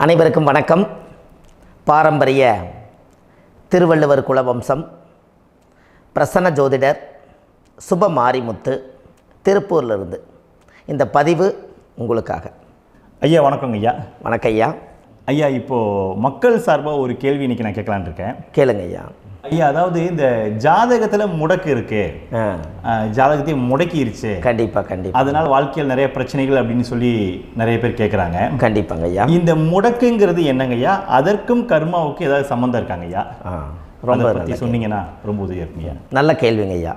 அனைவருக்கும் வணக்கம். பாரம்பரிய திருவள்ளுவர் குலவம்சம் பிரசன்ன ஜோதிடர் சுப மாரிமுத்து திருப்பூரிலிருந்து இந்த பதிவு உங்களுக்காக. ஐயா வணக்கங்க ஐயா. வணக்கம் ஐயா. ஐயா இப்போது மக்கள் சார்பாக ஒரு கேள்வி இன்றைக்கி நான் கேட்கலான் இருக்கேன். கேளுங்க ஐயா. ஐயா, அதாவது இந்த ஜாதகத்தில் முடக்கு இருக்கு, ஜாதகத்தையும் முடக்கிருச்சு, கண்டிப்பாக அதனால் வாழ்க்கையில் நிறைய பிரச்சனைகள் அப்படின்னு சொல்லி நிறைய பேர் கேட்குறாங்க. கண்டிப்பாங்க ஐயா. இந்த முடக்குங்கிறது என்னங்க ஐயா? அதற்கும் கர்மாவுக்கு ஏதாவது சம்மந்தம் இருக்காங்க ஐயா? ரொம்ப பற்றி சொன்னீங்கன்னா ரொம்ப உதவியாக இருக்குங்க. நல்ல கேள்விங்க ஐயா.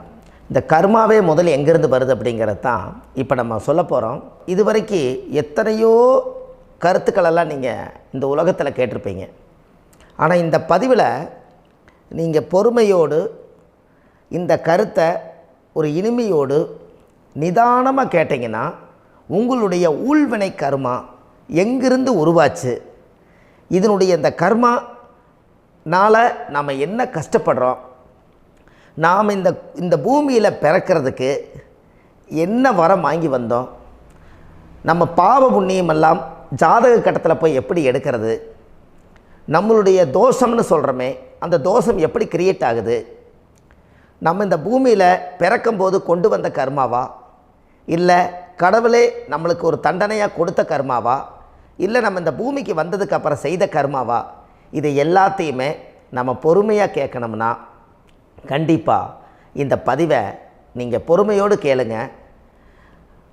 இந்த கர்மாவே முதல்ல எங்கேருந்து வருது அப்படிங்கிறது தான் இப்போ நம்ம சொல்ல போகிறோம். இதுவரைக்கும் எத்தனையோ கருத்துக்களெல்லாம் நீங்கள் இந்த உலகத்தில் கேட்டிருப்பீங்க. ஆனால் இந்த பதிவில் நீங்கள் பொறுமையோடு இந்த கருத்தை ஒரு இனிமையோடு நிதானமாக கேட்டிங்கன்னா உங்களுடைய ஊழ்வினை கர்மா எங்கிருந்து உருவாச்சு, இதனுடைய இந்த கர்மானால் நாம் என்ன கஷ்டப்படுறோம், நாம் இந்த பூமியில் பிறக்கிறதுக்கு என்ன வரம் வாங்கி வந்தோம், நம்ம பாவ புண்ணியமெல்லாம் ஜாதக கட்டத்தில் போய் எப்படி எடுக்கிறது, நம்மளுடைய தோஷம்னு சொல்கிறோமே அந்த தோஷம் எப்படி கிரியேட் ஆகுது, நம்ம இந்த பூமியில் பிறக்கும்போது கொண்டு வந்த கர்மாவா, இல்லை கடவுளே நம்மளுக்கு ஒரு தண்டனையாக கொடுத்த கர்மாவா, இல்லை நம்ம இந்த பூமிக்கு வந்ததுக்கு அப்புறம் செய்த கர்மாவா, இது எல்லாத்தையுமே நம்ம பொறுமையாக கேட்கணும்னா கண்டிப்பாக இந்த பதிவை நீங்கள் பொறுமையோடு கேளுங்க.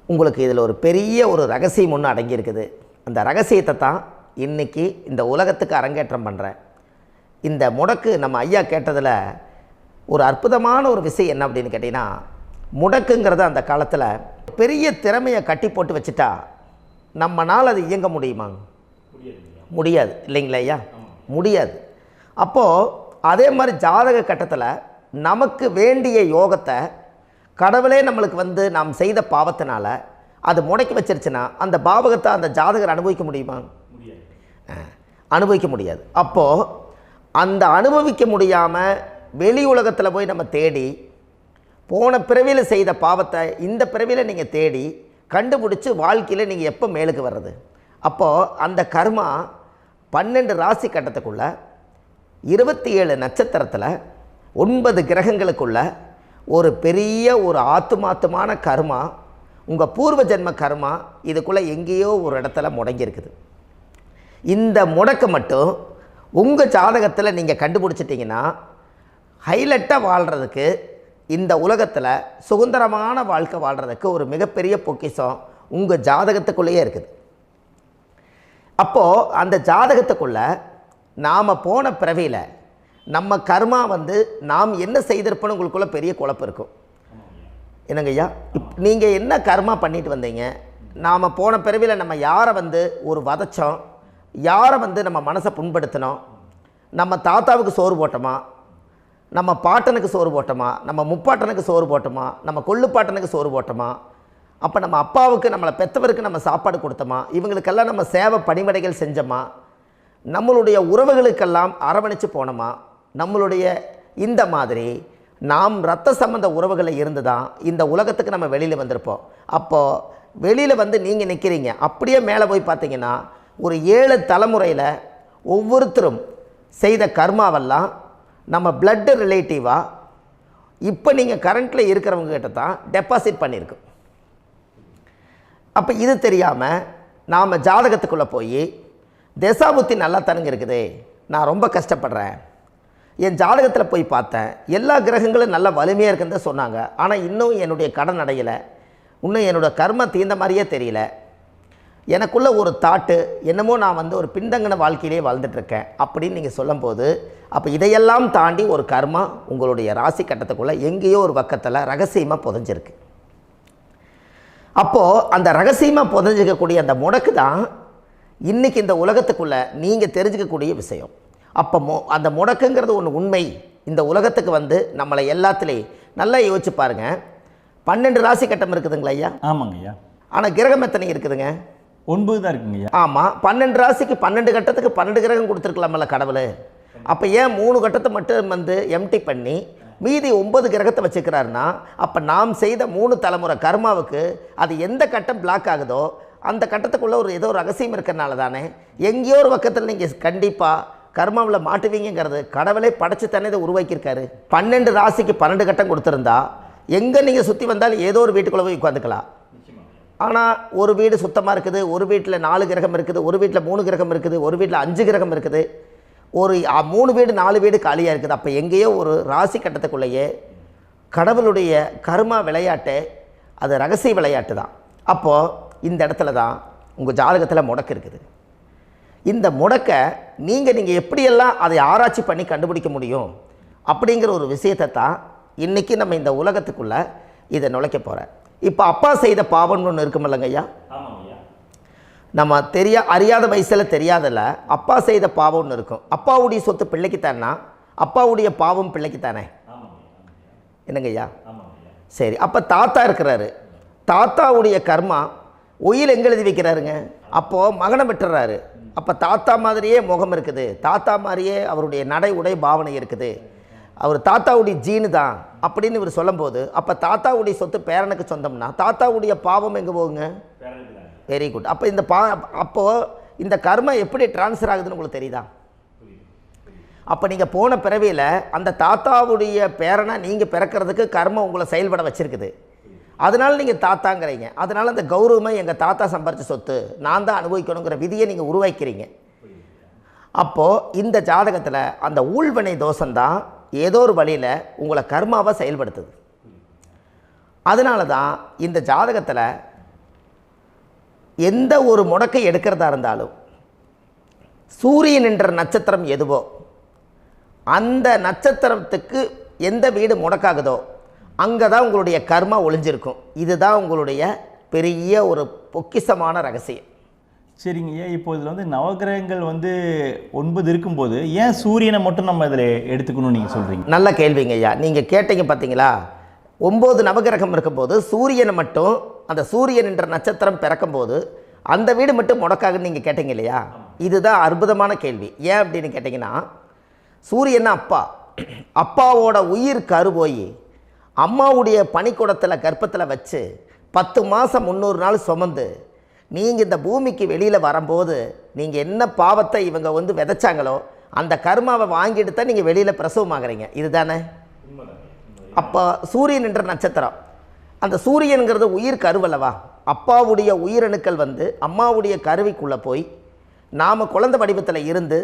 உங்களுக்கு இதில் ஒரு பெரிய ஒரு ரகசியம் ஒன்று அடங்கியிருக்குது. அந்த ரகசியத்தை தான் இன்றைக்கி இந்த உலகத்துக்கு அரங்கேற்றம் பண்ணுறேன். இந்த முடக்கு நம்ம ஐயா கேட்டதில் ஒரு அற்புதமான ஒரு விஷயம் என்ன அப்படின்னு கேட்டிங்கன்னா, முடக்குங்கிறது அந்த காலத்தில் பெரிய திறமையை கட்டி போட்டு வச்சுட்டா நம்மனால் அது இயங்க முடியுமாங்க? முடியாது இல்லைங்களா ஐயா? முடியாது. அப்போது அதே மாதிரி ஜாதக கட்டத்தில் நமக்கு வேண்டிய யோகத்தை கடவுளே நம்மளுக்கு நாம் செய்த பாவத்தினால அது முடக்கி வச்சிருச்சுன்னா அந்த பாவகத்தை அந்த ஜாதகர் அனுபவிக்க முடியுமா? அனுபவிக்க முடியாது. அப்போது அந்த அனுபவிக்க முடியாமல் வெளி உலகத்தில் போய் நம்ம தேடி போன பிறவியில் செய்த பாவத்தை இந்த பிறவியில் நீங்கள் தேடி கண்டுபிடிச்சி வாழ்க்கையில் நீங்கள் எப்போ மேலுக்கு வர்றது? அப்போது அந்த கர்மா 12 ராசி கட்டத்துக்குள்ள 27 நட்சத்திரத்தில் 9 கிரகங்களுக்குள்ள ஒரு பெரிய ஒரு ஆத்துமாத்துமான கர்மா, உங்கள் பூர்வ ஜென்ம கர்மா இதுக்குள்ளே எங்கேயோ ஒரு இடத்துல முடங்கியிருக்குது. இந்த முடக்க மட்டும் உங்கள் ஜாதகத்தில் நீங்கள் கண்டுபிடிச்சிட்டிங்கன்னா ஹைலைட்டாக வாழ்கிறதுக்கு, இந்த உலகத்தில் சுதந்திரமான வாழ்க்கை வாழ்கிறதுக்கு ஒரு மிகப்பெரிய பொக்கிஷம் உங்கள் ஜாதகத்துக்குள்ளேயே இருக்குது. அப்போது அந்த ஜாதகத்துக்குள்ளே நாம் போன பிறவியில் நம்ம கர்மா நாம் என்ன செய்திருப்போன்னு உங்களுக்குள்ளே பெரிய குழப்பம் இருக்கும். என்னங்க ஐயா, நீங்கள் என்ன கர்மா பண்ணிட்டு வந்தீங்க, நாம் போன பிறவியில் நம்ம யாரை ஒரு வதச்சோம், யாரை நம்ம மனசை புண்படுத்தினோம், நம்ம தாத்தாவுக்கு சோறு போட்டோமா, நம்ம பாட்டனுக்கு சோறு போட்டோமா, நம்ம முப்பாட்டனுக்கு சோறு போட்டோமா, நம்ம கொள்ளுப்பாட்டனுக்கு சோறு போட்டோமா, அப்போ நம்ம அப்பாவுக்கு நம்மளை பெற்றவருக்கு நம்ம சாப்பாடு கொடுத்தோமா, இவங்களுக்கெல்லாம் நம்ம சேவை பணிமடைகள் செஞ்சோமா, நம்மளுடைய உறவுகளுக்கெல்லாம் அரவணைச்சு போனோமா, நம்மளுடைய இந்த மாதிரி நாம் இரத்த சம்பந்த உறவுகளை இருந்து தான் இந்த உலகத்துக்கு நம்ம வெளியில் வந்திருப்போம். அப்போது வெளியில் நீங்கள் நிற்கிறீங்க, அப்படியே மேலே போய் பார்த்தீங்கன்னா ஒரு 7 தலைமுறையில் ஒவ்வொருத்தரும் செய்த கர்மாவெல்லாம் நம்ம பிளட்டு ரிலேட்டிவாக இப்போ நீங்கள் கரண்ட்டில் இருக்கிறவங்க கிட்ட தான் டெபாசிட் பண்ணியிருக்கோம். அப்போ இது தெரியாமல் நாம் ஜாதகத்துக்குள்ளே போய் தசாபுத்தி நல்லா தனுங்க இருக்குது, நான் ரொம்ப கஷ்டப்படுறேன், என் ஜாதகத்தில் போய் பார்த்தேன் எல்லா கிரகங்களும் நல்ல வலிமையாக இருக்குன்னு தான் சொன்னாங்க, ஆனால் இன்னும் என்னுடைய கடன் அடையலை, இன்னும் என்னோடய கர்ம தீர்ந்த மாதிரியே தெரியல, எனக்குள்ளே ஒரு தாட்டு என்னமோ நான் ஒரு பின்தங்கின வாழ்க்கையிலே வாழ்ந்துட்டுருக்கேன் அப்படின்னு நீங்கள் சொல்லும்போது, அப்போ இதையெல்லாம் தாண்டி ஒரு கர்மா உங்களுடைய ராசி கட்டத்துக்குள்ளே எங்கேயோ ஒரு பக்கத்தில் ரகசியமாக புதைஞ்சிருக்கு. அப்போது அந்த ரகசியமாக புதைஞ்சிக்கக்கூடிய அந்த முடக்கு தான் இன்றைக்கி இந்த உலகத்துக்குள்ளே நீங்கள் தெரிஞ்சுக்கக்கூடிய விஷயம். அப்போ அந்த முடக்குங்கிறது ஒன்று உண்மை. இந்த உலகத்துக்கு நம்மளை எல்லாத்துலேயும் நல்லா யோசிச்சு பாருங்கள். 12 ராசி கட்டம் இருக்குதுங்களா ஐயா? ஆமாங்க ஐயா. ஆனால் கிரகம் எத்தனை இருக்குதுங்க? 9 தான் இருக்குங்க ஐயா. ஆமாம், 12 ராசிக்கு 12 கட்டத்துக்கு 12 கிரகம் கொடுத்துருக்கலாமல்ல கடவுள். அப்போ ஏன் 3 கட்டத்தை மட்டும் எம்டி பண்ணி மீதி 9 கிரகத்தை வச்சுக்கிறாருன்னா, அப்போ நாம் செய்த 3 தலைமுறை கர்மாவுக்கு அது எந்த கட்டம் பிளாக் ஆகுதோ அந்த கட்டத்துக்குள்ளே ஏதோ ஒரு ரகசியம் இருக்கிறனால தானே எங்கேயோ ஒரு பக்கத்தில் நீங்கள் கண்டிப்பாக கர்மாவில் மாட்டுவீங்கிறது கடவுளே படைச்சு தானே இதை உருவாக்கியிருக்காரு. 12 ராசிக்கு 12 கட்டம் கொடுத்துருந்தா எங்கே நீங்கள் சுற்றி வந்தாலும் ஏதோ ஒரு வீட்டுக்குள்ளே போய் உட்காந்துக்கலாம். ஆனால் ஒரு வீடு சுத்தமாக இருக்குது, ஒரு வீட்டில் 4 கிரகம் இருக்குது, ஒரு வீட்டில் 3 கிரகம் இருக்குது, ஒரு வீட்டில் 5 கிரகம் இருக்குது, ஒரு 3 வீடு 4 வீடு காலியாக இருக்குது. அப்போ எங்கேயோ ஒரு ராசி கட்டத்துக்குள்ளேயே கடவுளுடைய கர்மா விளையாட்டு, அது ரகசிய விளையாட்டு தான். அப்போது இந்த இடத்துல தான் உங்கள் ஜாதகத்தில் முடக்கு இருக்குது. இந்த முடக்கை நீங்கள் எப்படியெல்லாம் அதை ஆராய்ச்சி பண்ணி கண்டுபிடிக்க முடியும் அப்படிங்கிற ஒரு விஷயத்தை தான் இன்றைக்கி நம்ம இந்த உலகத்துக்குள்ளே இதை நுழைக்க போகிறேன். இப்போ அப்பா செய்த பாவம்னு ஒன்று இருக்குமில்லங்க ஐயா, நம்ம அறியாத வயசில் தெரியாதில்ல, அப்பா செய்த பாவம்னு இருக்கும். அப்பாவுடைய சொத்து பிள்ளைக்குத்தானா, அப்பாவுடைய பாவம் பிள்ளைக்குத்தானே, என்னங்க ஐயா? சரி, அப்போ தாத்தா இருக்கிறாரு, தாத்தாவுடைய கர்மா உயிர் எங்கே எழுதி வைக்கிறாருங்க? அப்போது மகனை விட்டுறாரு. அப்போ தாத்தா மாதிரியே முகம் இருக்குது, தாத்தா மாதிரியே அவருடைய நடை உடை பாவனை இருக்குது, அவர் தாத்தாவுடைய ஜீனு தான் அப்படின்னு இவர் சொல்லும்போது, அப்போ தாத்தாவுடைய சொத்து பேரனுக்கு சொந்தம்னா தாத்தாவுடைய பாவம் எங்கே போகுங்க? Very good. அப்போ அப்போது இந்த கர்மா எப்படி டிரான்ஸ்ஃபர் ஆகுதுன்னு உங்களுக்கு தெரியுதா? அப்போ நீங்கள் போன பிறவியில் அந்த தாத்தாவுடைய பேரனை நீங்கள் பிறக்கிறதுக்கு கர்மம் உங்களை செயல்பட வச்சுருக்குது. அதனால் நீங்கள் தாத்தாங்கிறீங்க. அதனால் அந்த கௌரவமாக எங்கள் தாத்தா சம்பாரித்த சொத்து நான் தான் அனுபவிக்கணுங்கிற விதியை நீங்கள் உருவாக்கிறீங்க. அப்போது இந்த ஜாதகத்தில் அந்த ஊழ்வினை தோஷந்தான் ஏதோ ஒரு வழியில் உங்களை கர்மாவை செயல்படுத்துது. அதனால தான் இந்த ஜாதகத்தில் எந்த ஒரு முடக்கை எடுக்கிறதா இருந்தாலும் சூரியன் என்ற நட்சத்திரம் எதுவோ அந்த நட்சத்திரத்துக்கு எந்த வீடு முடக்காகுதோ அங்கே தான் உங்களுடைய கர்மா ஒளிஞ்சிருக்கும். இதுதான் உங்களுடைய பெரிய ஒரு பொக்கிஷமான ரகசியம். சரிங்க ஐயா, இப்போ இதில் நவகிரகங்கள் 9 இருக்கும்போது ஏன் சூரியனை மட்டும் நம்ம இதில் எடுத்துக்கணும்னு நீங்கள் சொல்கிறீங்க? நல்ல கேள்விங்க ஐயா. நீங்கள் கேட்டீங்க பார்த்தீங்களா, 9 நவகிரகம் இருக்கும்போது சூரியனை மட்டும், அந்த சூரியன் என்ற நட்சத்திரம் பிறக்கும்போது அந்த வீடு மட்டும் முடக்காகுன்னு நீங்கள் கேட்டீங்க இல்லையா? இதுதான் அற்புதமான கேள்வி. ஏன் அப்படின்னு கேட்டிங்கன்னா, சூரியன்னா அப்பாவோட உயிர் கரு போய் அம்மாவுடைய பனிக்கூடத்தில் கர்ப்பத்தில் வச்சு 10 மாதம் 300 நாள் சுமந்து நீங்கள் இந்த பூமிக்கு வெளியில் வரும்போது நீங்கள் என்ன பாவத்தை இவங்க விதைச்சாங்களோ அந்த கர்மாவை வாங்கிட்டு தான் நீங்கள் வெளியில் பிரசவமாகறீங்க. இதுதானே? அப்போ சூரியன் என்ற நட்சத்திரம், அந்த சூரியனுங்கிறது உயிர் கருவல்லவா, அப்பாவுடைய உயிரணுக்கள் அம்மாவுடைய கருவிக்குள்ளே போய் நாம் குழந்தை வடிவத்தில் இருந்து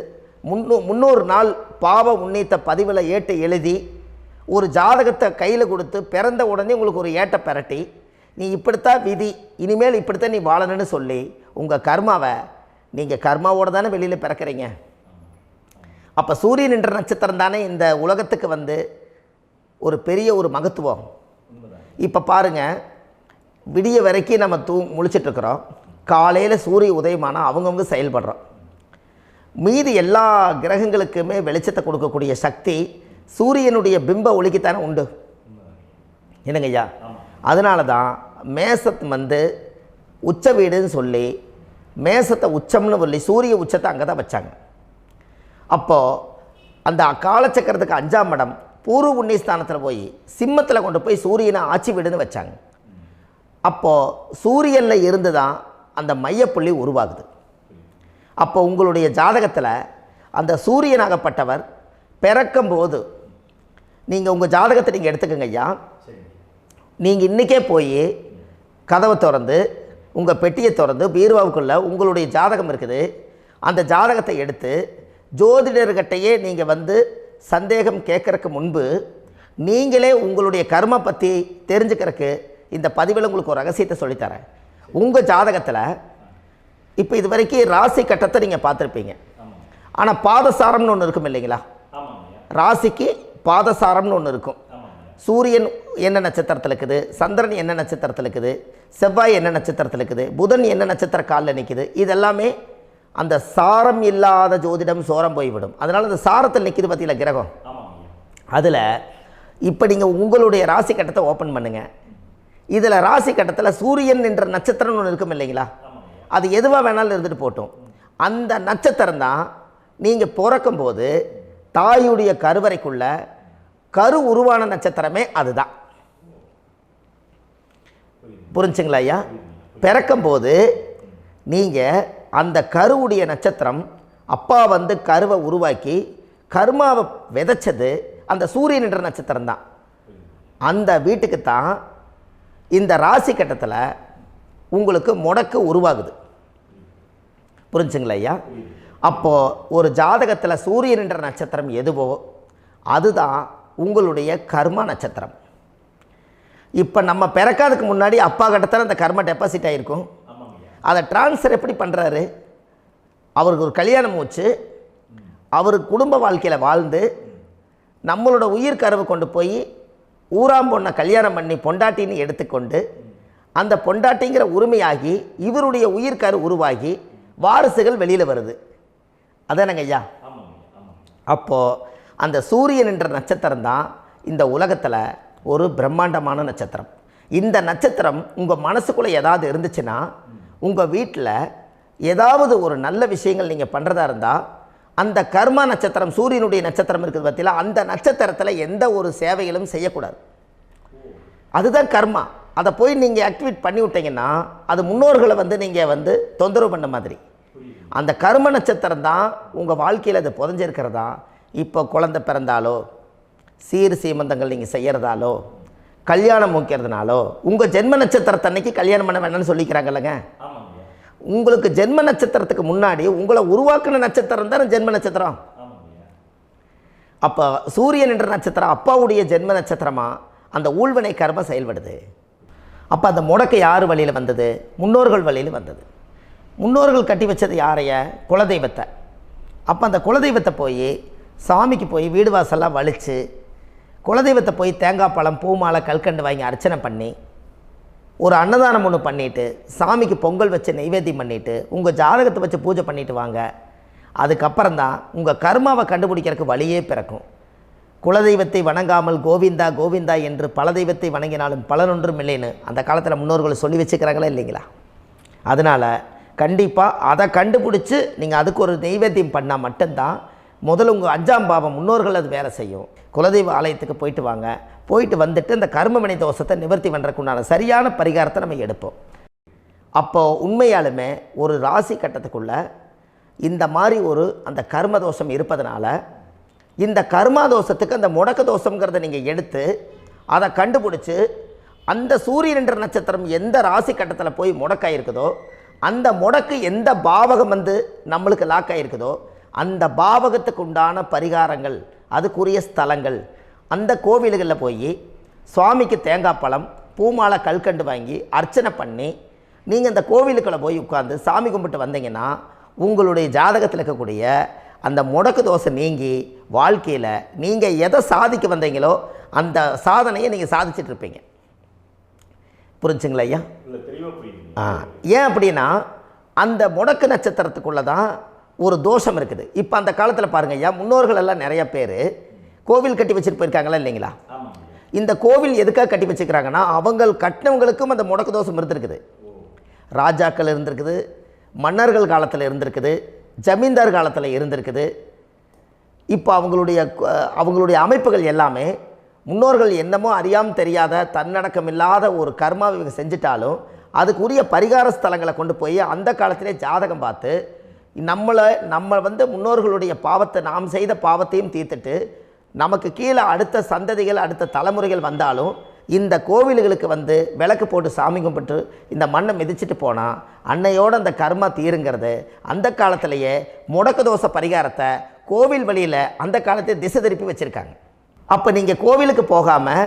300 நாள் பாவ உன்னித்த பதிவில் ஏட்டு எழுதி ஒரு ஜாதகத்தை கையில் கொடுத்து பிறந்த உடனே உங்களுக்கு ஒரு ஏட்டை பெரட்டி நீ இப்படித்தான் விதி, இனிமேல் இப்படித்தான் நீ வாழணும்னு சொல்லி உங்கள் கர்மாவை நீங்கள் கர்மாவோடு தானே வெளியில் பிறக்கிறீங்க. அப்போ சூரியன் என்ற நட்சத்திரம் தானே இந்த உலகத்துக்கு ஒரு பெரிய ஒரு மகத்துவம். இப்போ பாருங்கள், விடிய வரைக்கும் நம்ம முழிச்சிட்ருக்குறோம், காலையில் சூரிய உதயமானால் அவங்கவுங்க செயல்படுறோம். மீதி எல்லா கிரகங்களுக்குமே வெளிச்சத்தை கொடுக்கக்கூடிய சக்தி சூரியனுடைய பிம்ப ஒளிக்குத்தானே உண்டு, என்னங்க ஐயா? அதனால தான் மேசத்து உச்ச வீடுன்னு சொல்லி மேசத்தை உச்சம்னு சொல்லி சூரிய உச்சத்தை அங்கே தான் வச்சாங்க. அப்போது அந்த காலச்சக்கரத்துக்கு 5ஆம் இடம் பூர்வ புண்ணியஸ்தானத்தில் போய் சிம்மத்தில் கொண்டு போய் சூரியனை ஆட்சி வீடுன்னு வச்சாங்க. அப்போது சூரியனில் இருந்து தான் அந்த மையப்புள்ளி உருவாகுது. அப்போ உங்களுடைய ஜாதகத்தில் அந்த சூரியனாகப்பட்டவர் பிறக்கும்போது நீங்கள் உங்கள் ஜாதகத்தை நீங்கள் எடுத்துக்கங்க ஐயா. நீங்கள் இன்றைக்கே போய் கதவை திறந்து உங்கள் பெட்டியை திறந்து பீர்வாவுக்குள்ளே உங்களுடைய ஜாதகம் இருக்குது, அந்த ஜாதகத்தை எடுத்து ஜோதிடர்கிட்டையே நீங்கள் சந்தேகம் கேட்குறக்கு முன்பு நீங்களே உங்களுடைய கர்ம பற்றி தெரிஞ்சுக்கிறதுக்கு இந்த பதிவில் உங்களுக்கு ஒரு ரகசியத்தை சொல்லித்தரேன். உங்கள் ஜாதகத்தில் இப்போ இது வரைக்கும் ராசி கட்டத்தை நீங்கள் பார்த்துருப்பீங்க, ஆனால் பாதசாரம்னு ஒன்று இருக்கும் இல்லைங்களா? ராசிக்கு பாதசாரம்னு ஒன்று இருக்கும். சூரியன் என்ன நட்சத்திரத்தில் இருக்குது, சந்திரன் என்ன நட்சத்திரத்தில் இருக்குது, செவ்வாய் என்ன நட்சத்திரத்தில் இருக்குது, புதன் என்ன நட்சத்திர காலில் நிற்குது, இதெல்லாமே அந்த சாரம் இல்லாத ஜோதிடம் சோரம் போய்விடும். அதனால் அந்த சாரத்தில் நிற்கிது பார்த்தீங்களா கிரகம், அதில் இப்போ நீங்கள் உங்களுடைய ராசி கட்டத்தை ஓப்பன் பண்ணுங்கள். இதில் ராசி கட்டத்தில் சூரியன் என்ற நட்சத்திரம்னு ஒன்று இருக்கும் இல்லைங்களா? அது எதுவாக வேணாலும் இருந்துட்டு போட்டோம். அந்த நட்சத்திரம் தான் நீங்கள் பிறக்கும்போது தாயுடைய கருவறைக்குள்ள கரு உருவான நட்சத்திரமே அதுதான். புரிஞ்சுங்களா ஐயா? பிறக்கும்போது நீங்கள் அந்த கருவுடைய நட்சத்திரம் அப்பா வந்து கருவை உருவாக்கி கர்மாவை விதைச்சது அந்த சூரியன் என்ற நட்சத்திரம் தான். அந்த வீட்டுக்கு தான் இந்த ராசி கட்டத்தில் உங்களுக்கு முடக்கு உருவாகுது. புரிஞ்சுங்களா ஐயா? அப்போது ஒரு ஜாதகத்தில் சூரியன் என்ற நட்சத்திரம் எதுவோ அதுதான் உங்களுடைய கர்மா நட்சத்திரம். இப்போ நம்ம பிறக்காதுக்கு முன்னாடி அப்பா கட்டத்தில் அந்த கர்மா டெபாசிட் ஆகிருக்கும். அதை ட்ரான்ஸ்ஃபர் எப்படி பண்ணுறாரு? அவருக்கு ஒரு கல்யாணம் வச்சு அவர் குடும்ப வாழ்க்கையில் வாழ்ந்து நம்மளோட உயிர் கருவை கொண்டு போய் ஊராம் பொண்ணை கல்யாணம் பண்ணி பொண்டாட்டின்னு எடுத்துக்கொண்டு அந்த பொண்டாட்டிங்கிற உரிமையாகி இவருடைய உயிர் கரு உருவாகி வாரிசுகள் வெளியில் வருது. அதானங்க ஐயா? அப்போது அந்த சூரியன் என்ற நட்சத்திரம் தான் இந்த உலகத்தில் ஒரு பிரம்மாண்டமான நட்சத்திரம். இந்த நட்சத்திரம் உங்கள் மனசுக்குள்ளே ஏதாவது இருந்துச்சுன்னா உங்கள் வீட்டில் ஏதாவது ஒரு நல்ல விஷயங்கள் நீங்கள் பண்ணுறதா இருந்தால் அந்த கர்மா நட்சத்திரம் சூரியனுடைய நட்சத்திரம் இருக்குது பார்த்தீங்களா, அந்த நட்சத்திரத்தில் எந்த ஒரு சேவைகளும் செய்யக்கூடாது. அதுதான் கர்மா. அதை போய் நீங்கள் ஆக்டிவேட் பண்ணி விட்டீங்கன்னா அது முன்னோர்களை வந்து நீங்கள் வந்து தொந்தரவு பண்ண மாதிரி. அந்த கர்ம நட்சத்திரம் தான் உங்கள் வாழ்க்கையில் அது புதஞ்சிருக்கிறதா. இப்போ குழந்தை பிறந்தாலோ சீர் சீமந்தங்கள் நீங்கள் செய்கிறதாலோ கல்யாணம் முக்கிறதுனாலோ உங்கள் ஜென்ம நட்சத்திரத்தன்னைக்கு கல்யாணம் பண்ண வேண்டாம்னு சொல்லிக்கிறாங்கல்லங்க. உங்களுக்கு ஜென்ம நட்சத்திரத்துக்கு முன்னாடி உங்களை உருவாக்குன நட்சத்திரம் தான் ஜென்ம நட்சத்திரம். அப்போ சூரியன் என்ற நட்சத்திரம் அப்பாவுடைய ஜென்ம நட்சத்திரமாக அந்த ஊழ்வினை கர்மம் செயல்படுது. அப்போ அந்த முடக்கு யார் வழியில் வந்தது? முன்னோர்கள் வழியில் வந்தது. முன்னோர்கள் கட்டி வச்சது யாரைய? குலதெய்வத்தை. அப்போ அந்த குலதெய்வத்தை போய் சாமிக்கு போய் வீடு வாசல்லாம் வலித்து குலதெய்வத்தை போய் தேங்காய் பழம் பூ மாலை கல்கண்டு வாங்கி அர்ச்சனை பண்ணி ஒரு அன்னதானம் ஒன்று பண்ணிவிட்டு சாமிக்கு பொங்கல் வச்சு நைவேத்தியம் பண்ணிவிட்டு உங்கள் ஜாதகத்தை வச்சு பூஜை பண்ணிவிட்டு வாங்க. அதுக்கப்புறம் தான் உங்கள் கர்மாவை கண்டுபிடிக்கிறதுக்கு வழியே பிறக்கும். குலதெய்வத்தை வணங்காமல் கோவிந்தா கோவிந்தா என்று பல தெய்வத்தை வணங்கினாலும் பலனொன்றும் இல்லைன்னு அந்த காலத்தில் முன்னோர்கள் சொல்லி வச்சுக்கிறாங்களா இல்லைங்களா? அதனால் கண்டிப்பாக அதை கண்டுபிடிச்சி நீங்கள் அதுக்கு ஒரு நைவேத்தியம் பண்ணால் மட்டும்தான் முதல்ல உங்கள் 5ஆம் பாவம் முன்னோர்கள் அது வேலை செய்யும். குலதெய்வ ஆலயத்துக்கு போயிட்டு வாங்க. போயிட்டு வந்துட்டு இந்த கர்மவினை தோஷத்தை நிவர்த்தி பண்ணுறதுக்குண்டான சரியான பரிகாரத்தை நம்ம எடுப்போம். அப்போது உண்மையாலுமே ஒரு ராசி கட்டத்துக்குள்ளே இந்த மாதிரி ஒரு அந்த கர்ம தோஷம் இருப்பதனால இந்த கர்மா தோஷத்துக்கு அந்த முடக்க தோஷங்கிறத நீங்கள் எடுத்து அதை கண்டுபிடிச்சி அந்த சூரியன் என்ற நட்சத்திரம் எந்த ராசி கட்டத்தில் போய் முடக்காயிருக்குதோ அந்த முடக்கு எந்த பாவகம் வந்து நம்மளுக்கு லாக் ஆகிருக்குதோ அந்த பாவகத்துக்கு உண்டான பரிகாரங்கள் அதுக்குரிய ஸ்தலங்கள் அந்த கோவில்களில் போய் சுவாமிக்கு தேங்காய் பழம் பூமாலை கல்கண்டு வாங்கி அர்ச்சனை பண்ணி நீங்கள் இந்த கோவிலுக்குள்ளே போய் உட்காந்து சாமி கும்பிட்டு வந்தீங்கன்னா உங்களுடைய ஜாதகத்தில் இருக்கக்கூடிய அந்த முடக்கு தோசை நீங்கி வாழ்க்கையில் நீங்கள் எதை சாதிக்க வந்தீங்களோ அந்த சாதனையை நீங்கள் சாதிச்சிட்ருப்பீங்க. புரிஞ்சுங்களா ஐயா? ஏன் அப்படின்னா அந்த முடக்கு நட்சத்திரத்துக்குள்ளே தான் ஒரு தோஷம் இருக்குது. இப்போ அந்த காலத்தில் பாருங்கள் ஐயா, முன்னோர்கள் எல்லாம் நிறைய பேர் கோவில் கட்டி வச்சுட்டு போயிருக்காங்களா இல்லைங்களா? இந்த கோவில் எதுக்காக கட்டி வச்சுக்கிறாங்கன்னா அவங்க கட்டினவங்களுக்கும் அந்த முடக்கு தோஷம் இருந்திருக்குது. ராஜாக்கள் இருந்திருக்குது, மன்னர்கள் காலத்தில் இருந்திருக்குது, ஜமீன்தார் காலத்தில் இருந்திருக்குது. இப்போ அவங்களுடைய அமைப்புகள் எல்லாமே முன்னோர்கள் என்னமோ அறியாமல் தெரியாத தன்னடக்கம் இல்லாத ஒரு கர்மாவை இவங்க செஞ்சிட்டாலும் அதுக்குரிய பரிகார ஸ்தலங்களை கொண்டு போய் அந்த காலத்திலே ஜாதகம் பார்த்து நம்ம வந்து முன்னோர்களுடைய பாவத்தை நாம் செய்த பாவத்தையும் தீர்த்துட்டு நமக்கு கீழே அடுத்த சந்ததிகள் அடுத்த தலைமுறைகள் வந்தாலும் இந்த கோவில்களுக்கு வந்து விளக்கு போட்டு சாமி கும்பிட்டு இந்த மண்ணை மிதிச்சிட்டு போனால் அன்னையோடு அந்த கர்மா தீருங்கிறது அந்த காலத்திலேயே முடக்க தோஷ பரிகாரத்தை கோவில் வழியில் அந்த காலத்தை திசை திருப்பி வச்சுருக்காங்க. அப்போ நீங்கள் கோவிலுக்கு போகாமல்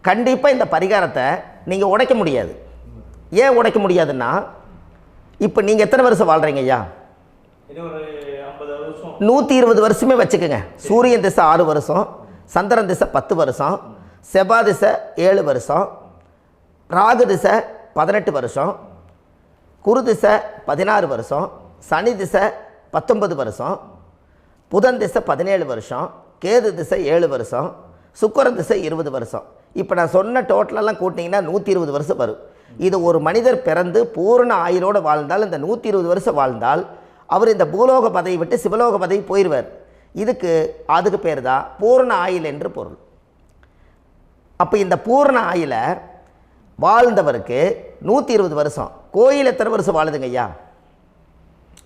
கண்டிப்பாக இந்த பரிகாரத்தை நீங்கள் உடைக்க முடியாது. ஏன் உடைக்க முடியாதுன்னா இப்போ நீங்கள் எத்தனை வருஷம் வாழ்கிறீங்க ஐயா? 120 வருஷமே வச்சுக்கோங்க. சூரியன் திசை 6 வருஷம், சந்திரன் திசை 10 வருஷம், செவ்வாய் திசை 7 வருஷம், ராகு திசை 18 வருஷம், குரு திசை 16 வருஷம், சனி திசை 19 வருஷம், புதன் திசை 17 வருஷம், கேது திசை 7 வருஷம், சுக்கிரன் திசை 20 வருஷம். இப்போ நான் சொன்ன டோட்டலெல்லாம் கூட்டிங்கன்னா 120 வருஷம் வரும். இது ஒரு மனிதர் பிறந்து பூரண ஆயுளோடு வாழ்ந்தால் இந்த 120 வருஷம் வாழ்ந்தால் அவர் இந்த பூலோக பதவி விட்டு சிவலோக பதவி போயிடுவார். அதுக்கு பேர் தான் பூரண ஆயுள் என்று பொருள். அப்போ இந்த பூரண ஆயுளை வாழ்ந்தவருக்கு 120 வருஷம். கோயில் எத்தனை வருஷம் வாழுதுங்க ஐயா?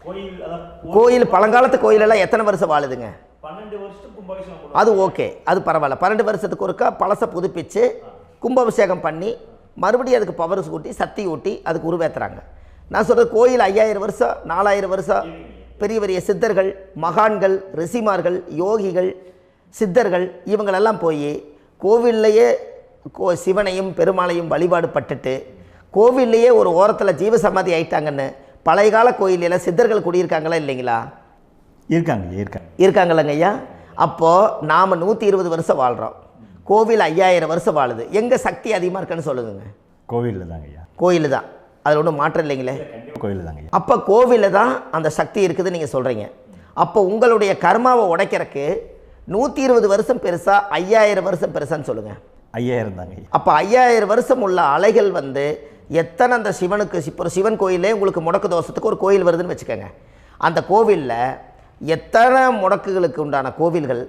கோயில் பழங்காலத்து கோயிலெல்லாம் எத்தனை வருஷம் வாழுதுங்க? 12 வருஷத்துக்கு கும்பாபிஷேகம். அது ஓகே, அது பரவாயில்ல. 12 வருஷத்துக்கு ஒருக்கா பழசை புதுப்பிச்சு கும்பாபிஷேகம் பண்ணி மறுபடியும் அதுக்கு பவர் ஊட்டி சக்தி ஊட்டி அதுக்கு உருவேற்றுறாங்க. நான் சொல்கிறது கோயில் 5000 வருஷம் 4000 வருஷம் பெரிய பெரிய சித்தர்கள், மகான்கள், ரிஷிமார்கள், யோகிகள், சித்தர்கள் இவங்களெல்லாம் போய் கோவில்லையே சிவனையும் பெருமாளையும் வழிபாடு பட்டுட்டு கோவில்லையே ஒரு ஓரத்தில் ஜீவசமாதி ஆயிட்டாங்கன்னு பழைய கால கோயிலில் சித்தர்கள் குடியிருக்காங்களா இல்லைங்களா? இருக்காங்கல்லங்க ஐயா. அப்போது நாம் 120 வருஷம் வாழ்கிறோம், கோவில் 5000 வருஷம் வாழுது. எங்கே சக்தி அதிகமாக இருக்குன்னு சொல்லுங்க? கோவிலில் தாங்க ஐயா. கோயில் தான், அதில் ஒன்றும் மாற்றம் இல்லைங்களே. கோயில் தாங்க. அப்போ கோவிலில் தான் அந்த சக்தி இருக்குதுன்னு நீங்கள் சொல்கிறீங்க. அப்போ உங்களுடைய கர்மாவை உடைக்கிறதுக்கு 120 வருஷம் பெருசா 5000 வருஷம் பெருசான்னு சொல்லுங்கள்? 5000 தாங்க. அப்போ 5000 வருஷம் உள்ள அலைகள் வந்து எத்தனை அந்த சிவனுக்கு இப்போ சிவன் கோயிலே உங்களுக்கு முடக்கு தோஷத்துக்கு ஒரு கோயில் வருதுன்னு வச்சுக்கோங்க. அந்த கோவிலில் எத்தனை முடக்குகளுக்கு உண்டான கோவில்கள்,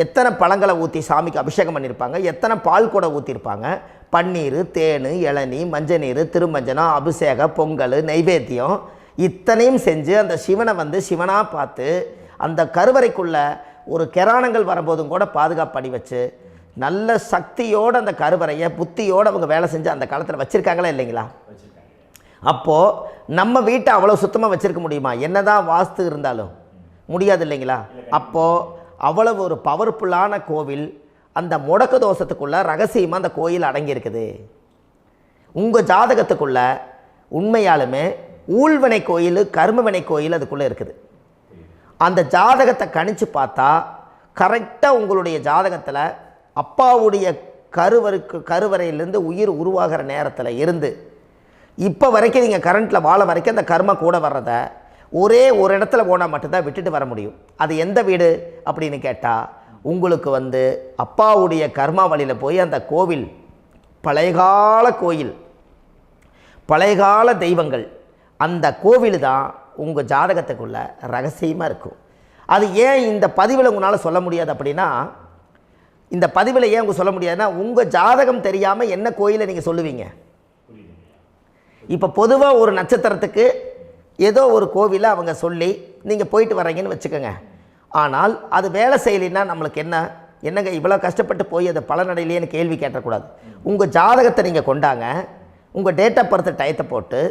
எத்தனை பழங்களை ஊற்றி சாமிக்கு அபிஷேகம் பண்ணியிருப்பாங்க, எத்தனை பால் கூட ஊற்றிருப்பாங்க, பன்னீர், தேன், இளநீ, மஞ்சள் நீர், திருமஞ்சனம், அபிஷேகம், பொங்கல், நைவேத்தியம் இத்தனையும் செஞ்சு அந்த சிவனை வந்து சிவனாக பார்த்து அந்த கருவறைக்குள்ள ஒரு கிராணங்கள் வரும்போதும் கூட பாதுகாப்பு பண்ணி வச்சு நல்ல சக்தியோடு அந்த கருவறையை புத்தியோடு அவங்க வேலை செஞ்சு அந்த காலத்தில் வச்சுருக்காங்களா இல்லைங்களா? அப்போது நம்ம வீட்டை அவ்வளோ சுத்தமாக வச்சுருக்க முடியுமா? என்னதான் வாஸ்து இருந்தாலும் முடியாது இல்லைங்களா? அப்போது அவ்வளவு ஒரு பவர்ஃபுல்லான கோவில் அந்த முடக்கு தோஷத்துக்குள்ளே ரகசியமாக அந்த கோயில் அடங்கியிருக்குது. உங்கள் ஜாதகத்துக்குள்ளே உண்மையாலுமே ஊழ்வினை கோயில், கர்மவினை கோயில் அதுக்குள்ளே இருக்குது. அந்த ஜாதகத்தை கணிச்சு பார்த்தா கரெக்டாக உங்களுடைய ஜாதகத்தில் அப்பாவுடைய கருவறையிலேருந்து உயிர் உருவாகிற நேரத்தில் இருந்து இப்போ வரைக்கும் நீங்கள் கரண்ட்டில் வாழ வரைக்கும் அந்த கர்ம கூட வர்றதை ஒரே ஒரு இடத்துல போனால் மட்டும்தான் விட்டுட்டு வர முடியும். அது எந்த வீடு அப்படின்னு கேட்டால் உங்களுக்கு வந்து அப்பாவுடைய கர்மா வழியில் போய் அந்த கோவில் பழையகால கோயில், பழையகால தெய்வங்கள், அந்த கோவில் தான் உங்கள் ஜாதகத்துக்குள்ள ரகசியமாக இருக்கும். அது ஏன் இந்த பதிவில் உங்களால் சொல்ல முடியாது அப்படின்னா, இந்த பதிவில் ஏன் உங்க சொல்ல முடியாதுன்னா உங்கள் ஜாதகம் தெரியாமல் என்ன கோயிலை நீங்கள் சொல்லுவீங்க? இப்போ பொதுவாக ஒரு நட்சத்திரத்துக்கு ஏதோ ஒரு கோவிலை அவங்க சொல்லி நீங்கள் போயிட்டு வர்றீங்கன்னு வச்சுக்கோங்க. ஆனால் அது வேலை செய்யலைன்னா நம்மளுக்கு என்னங்க இவ்வளோ கஷ்டப்பட்டு போய் அதை பலனடையிலேன்னு கேள்வி கேட்டக்கூடாது. உங்கள் ஜாதகத்தை நீங்கள் கொண்டாங்க, உங்கள் டேட் ஆஃப் பர்த் டயத்தை போட்டு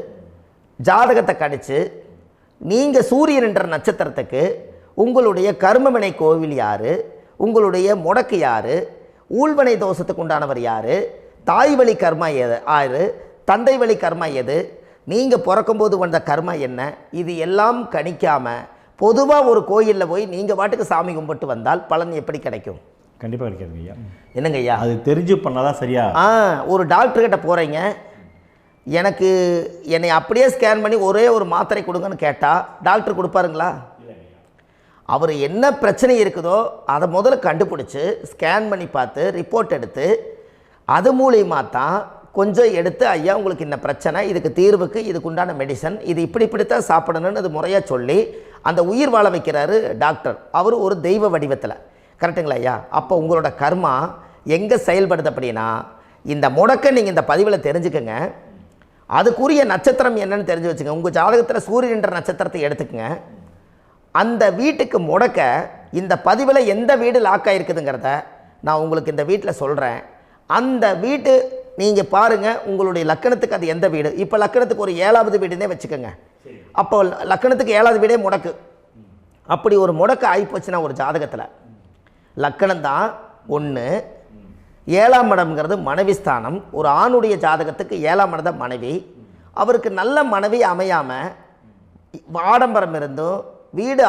ஜாதகத்தை கணிச்சு நீங்கள் சூரியன் என்ற நட்சத்திரத்துக்கு உங்களுடைய கர்மவினை கோவில் யார், உங்களுடைய முடக்கு யார், ஊழ்வனை தோஷத்துக்கு உண்டானவர் யார், தாய் வழி கர்மா யார், தந்தை வழி கர்மா எது, நீங்கள் பிறக்கும்போது வந்த கர்மா என்ன, இது எல்லாம் கணிக்காமல் பொதுவாக ஒரு கோயிலில் போய் நீங்கள் பாட்டுக்கு சாமி கும்பிட்டு வந்தால் பலன் எப்படி கிடைக்கும்? கண்டிப்பாக கிடைக்காதுங்க ஐயா. என்னங்க ஐயா? அது தெரிஞ்சு பண்ணாதான் சரியா? ஒரு டாக்டர்கிட்ட போகிறீங்க, என்னை அப்படியே ஸ்கேன் பண்ணி ஒரே ஒரு மாத்திரை கொடுங்கன்னு கேட்டால் டாக்டர் கொடுப்பாருங்களா? அவர் என்ன பிரச்சனை இருக்குதோ அதை முதல்ல கண்டுபிடிச்சி ஸ்கேன் பண்ணி பார்த்து ரிப்போர்ட் எடுத்து அது மூலியமாக தான் கொஞ்சம் எடுத்து ஐயா உங்களுக்கு இந்த பிரச்சனை, இதுக்கு தீர்வுக்கு இதுக்குண்டான மெடிசன், இது இப்படித்தான் சாப்பிடணும்னு அது முறையாக சொல்லி அந்த உயிர் வாழ வைக்கிறாரு டாக்டர். அவர் ஒரு தெய்வ வடிவத்தில். கரெக்டுங்களா ஐயா? அப்போ உங்களோட கர்மா எங்கே செயல்படுது அப்படின்னா இந்த முடக்க நீங்கள் இந்த பதிவில் தெரிஞ்சுக்கங்க. அதுக்குரிய நட்சத்திரம் என்னன்னு தெரிஞ்சு வச்சுங்க. உங்கள் ஜாதகத்தில் சூரியன் என்ற நட்சத்திரத்தை எடுத்துக்கங்க. அந்த வீட்டுக்கு முடக்க இந்த பதிவில் எந்த வீடு லாக் ஆகிருக்குதுங்கிறத நான் உங்களுக்கு இந்த வீட்டில் சொல்கிறேன். அந்த வீட்டு நீங்கள் பாருங்கள், உங்களுடைய லக்கணத்துக்கு அது எந்த வீடு. இப்போ லக்கணத்துக்கு ஒரு 7வது வீடுன்னே வச்சுக்கோங்க. அப்போ லக்கணத்துக்கு 7வது வீடே முடக்கு. அப்படி ஒரு முடக்கு ஆகிப்போச்சுன்னா ஒரு ஜாதகத்தில் லக்கணம் தான் 1, 7ஆம் இடம்ங்கிறது மனைவி ஸ்தானம். ஒரு ஆணுடைய ஜாதகத்துக்கு 7ஆம் இடம் தான் மனைவி. அவருக்கு நல்ல மனைவி அமையாமல் ஆடம்பரம் இருந்தும் வீடு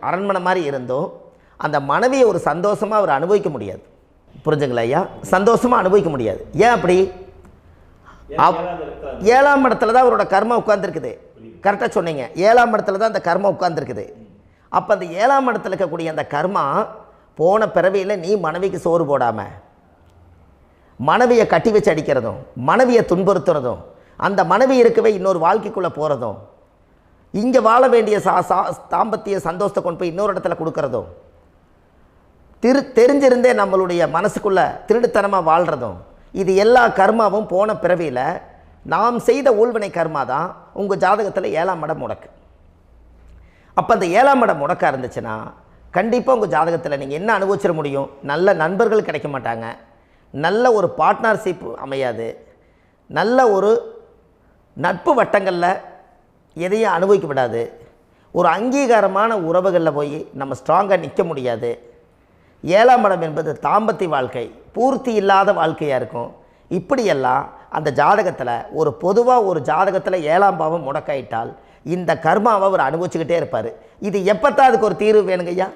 அரண்மனை மாதிரி இருந்தும் அந்த மனைவியை ஒரு சந்தோஷமாக அவர் அனுபவிக்க முடியாது. புரிஞ்சுங்களா ஐயா? சந்தோஷமாக அனுபவிக்க முடியாது. ஏன் அப்படி? 7ஆம் இடத்துல தான் அவரோட கர்மா உட்கார்ந்துருக்குது. கரெக்டாக சொன்னீங்க. 7ஆம் இடத்துல தான் அந்த கர்மா உட்கார்ந்துருக்குது. அப்போ அந்த 7ஆம் இடத்துல இருக்கக்கூடிய அந்த கர்மா போன பிறவியில் நீ மனைவிக்கு சோறு போடாமல் மனைவியை கட்டி வச்சு அடிக்கிறதும், மனைவியை துன்புறுத்துறதும், அந்த மனைவி இருக்கவே இன்னொரு வாழ்க்கைக்குள்ளே போகிறதும், இங்கே வாழ வேண்டிய தாம்பத்திய சந்தோஷத்தை கொண்டு போய் இன்னொரு இடத்துல கொடுக்கறதும், தெரிஞ்சிருந்தே நம்மளுடைய மனசுக்குள்ளே திருடுத்தனமாக வாழ்கிறதும், இது எல்லா கர்மாவும் போன பிறவியில் நாம் செய்த ஊழ்வினை கர்மா தான் உங்கள் ஜாதகத்தில் 7ஆம் இடம் முடக்கு. அப்போ அந்த 7ஆம் இடம் முடக்கா இருந்துச்சுன்னா கண்டிப்பாக உங்கள் ஜாதகத்தில் நீங்கள் என்ன அனுபவிச்சிட முடியும்? நல்ல நண்பர்கள் கிடைக்க மாட்டாங்க, நல்ல ஒரு பார்ட்னர்ஷிப் அமையாது, நல்ல ஒரு நட்பு வட்டங்களில் எதையும் அனுபவிக்க விடாது, ஒரு அங்கீகாரமான உறவுகளில் போய் நம்ம ஸ்ட்ராங்காக நிற்க முடியாது. 7ஆம் இடம் என்பது தாம்பத்திய வாழ்க்கை, பூர்த்தி இல்லாத வாழ்க்கையாக இருக்கும். இப்படியெல்லாம் அந்த ஜாதகத்தில் ஒரு பொதுவாக ஒரு ஜாதகத்தில் 7ஆம் பாவம் முடக்காயிட்டால் இந்த கர்மாவை அவர் அனுபவிச்சுக்கிட்டே இருப்பார். இது எப்போத்தான் அதுக்கு ஒரு தீர்வு வேணுங்கய்யா?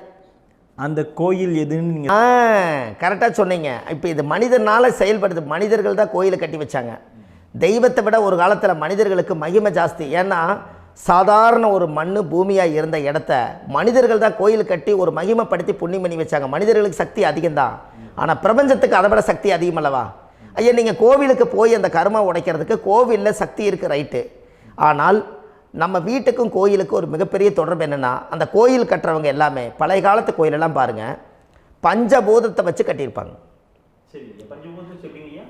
அந்த கோயில் எதுன்னு நீங்கள் கரெக்டாக சொன்னீங்க. இப்போ இது மனிதனால் செயல்படுது. மனிதர்கள் தான் கோயிலை கட்டி வச்சாங்க. தெய்வத்தை விட ஒரு காலத்தில் மனிதர்களுக்கு மகிமை ஜாஸ்தி. ஏன்னா சாதாரண ஒரு மண் பூமியாக இருந்த இடத்த மனிதர்கள் தான் கோயில் கட்டி ஒரு மகிமைப்படுத்தி புண்ணியம் பண்ணி வச்சாங்க. மனிதர்களுக்கு சக்தி அதிகம்தான், ஆனால் பிரபஞ்சத்துக்கு அதை விட சக்தி அதிகம் அல்லவா? ஐயா, நீங்கள் கோவிலுக்கு போய் அந்த கர்மா உடைக்கிறதுக்கு கோவிலில் சக்தி இருக்குது, ரைட்டு. ஆனால் நம்ம வீட்டுக்கும் கோயிலுக்கும் ஒரு மிகப்பெரிய தொடர்பு என்னென்னா, அந்த கோயில் கட்டுறவங்க எல்லாமே பழைய காலத்து கோயிலெல்லாம் பாருங்கள், பஞ்சபூதத்தை வச்சு கட்டியிருப்பாங்க.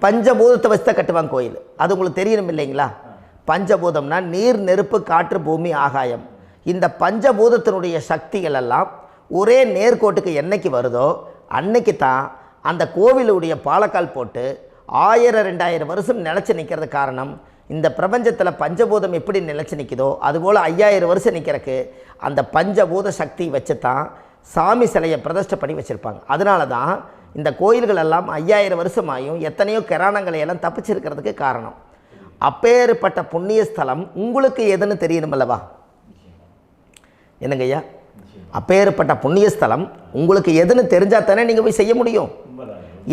பஞ்சபூதத்தை வச்சு தான் கட்டுவாங்க கோயில். அது உங்களுக்கு தெரியணும் இல்லைங்களா? பஞ்சபூதம்னா நீர், நெருப்பு, காற்று, பூமி, ஆகாயம். இந்த பஞ்சபூதத்தினுடைய சக்திகள் எல்லாம் ஒரே நேர்கோட்டுக்கு என்னைக்கு வருதோ அன்னைக்கு தான் அந்த கோவிலுடைய பாலக்கால் போட்டு 1000-2000 வருஷம் நிலச்சி நிற்கிறது. காரணம், இந்த பிரபஞ்சத்தில் பஞ்சபூதம் எப்படி நிலச்சி நிற்குதோ அதுபோல் 5000 வருஷம் நிற்கிறதுக்கு அந்த பஞ்சபூத சக்தி வச்சு தான் சாமி சிலையை பிரதிஷ்டை பண்ணி வச்சுருப்பாங்க. அதனால தான் இந்த கோயில்கள் எல்லாம் 5000 வருஷமாயும் எத்தனையோ கிராணங்களை எல்லாம் தப்பிச்சிருக்கிறதுக்கு காரணம். அப்பேற்பட்ட புண்ணிய ஸ்தலம் உங்களுக்கு எதுன்னு தெரியணும் அல்லவா? என்னங்க ஐயா? அப்பேற்பட்ட புண்ணிய ஸ்தலம் உங்களுக்கு எதுன்னு தெரிஞ்சால் தானே நீங்கள் போய் செய்ய முடியும்,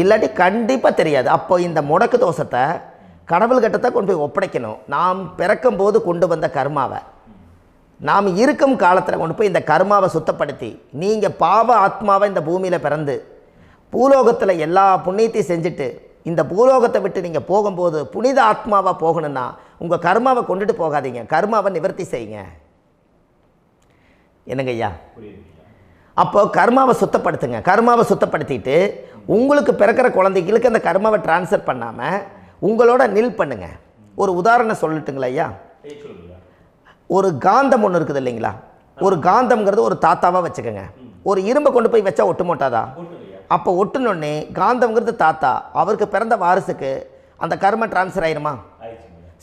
இல்லாட்டி கண்டிப்பாக தெரியாது. அப்போ இந்த முடக்கு தோஷத்தை கடவுள்கிட்ட கொண்டு போய் ஒப்படைக்கணும். நாம் பிறக்கும் போது கொண்டு வந்த கர்மாவை நாம் இருக்கும் காலத்தில் கொண்டு போய் இந்த கர்மாவை சுத்தப்படுத்தி, நீங்கள் பாவ ஆத்மாவை இந்த பூமியில் பிறந்து பூலோகத்தில் எல்லா புண்ணியத்தையும் செஞ்சுட்டு இந்த பூலோகத்தை விட்டு நீங்கள் போகும்போது புனித ஆத்மாவாக போகணுன்னா உங்கள் கர்மாவை கொண்டுட்டு போகாதீங்க, கர்மாவை நிவர்த்தி செய்யுங்க. என்னங்க ஐயா? அப்போ கர்மாவை சுத்தப்படுத்துங்க. கர்மாவை சுத்தப்படுத்திட்டு உங்களுக்கு பிறக்கிற குழந்தைகளுக்கு அந்த கர்மாவை டிரான்ஸ்ஃபர் பண்ணாமல் உங்களோட நில் பண்ணுங்க. ஒரு உதாரணம் சொல்லட்டுங்களா ஐயா? ஒரு காந்தம் ஒன்று இருக்குது இல்லைங்களா? ஒரு காந்தம்ங்கிறது ஒரு தாத்தாவாக வச்சுக்கோங்க. ஒரு இரும்பை கொண்டு போய் வச்சா ஒட்டு மோட்டாதா? அப்போ ஒட்டுனோடனே காந்தம்ங்கிறது தாத்தா, அவருக்கு பிறந்த வாரிசுக்கு அந்த கர்ம டிரான்ஸ்ஃபர் ஆயிருமா?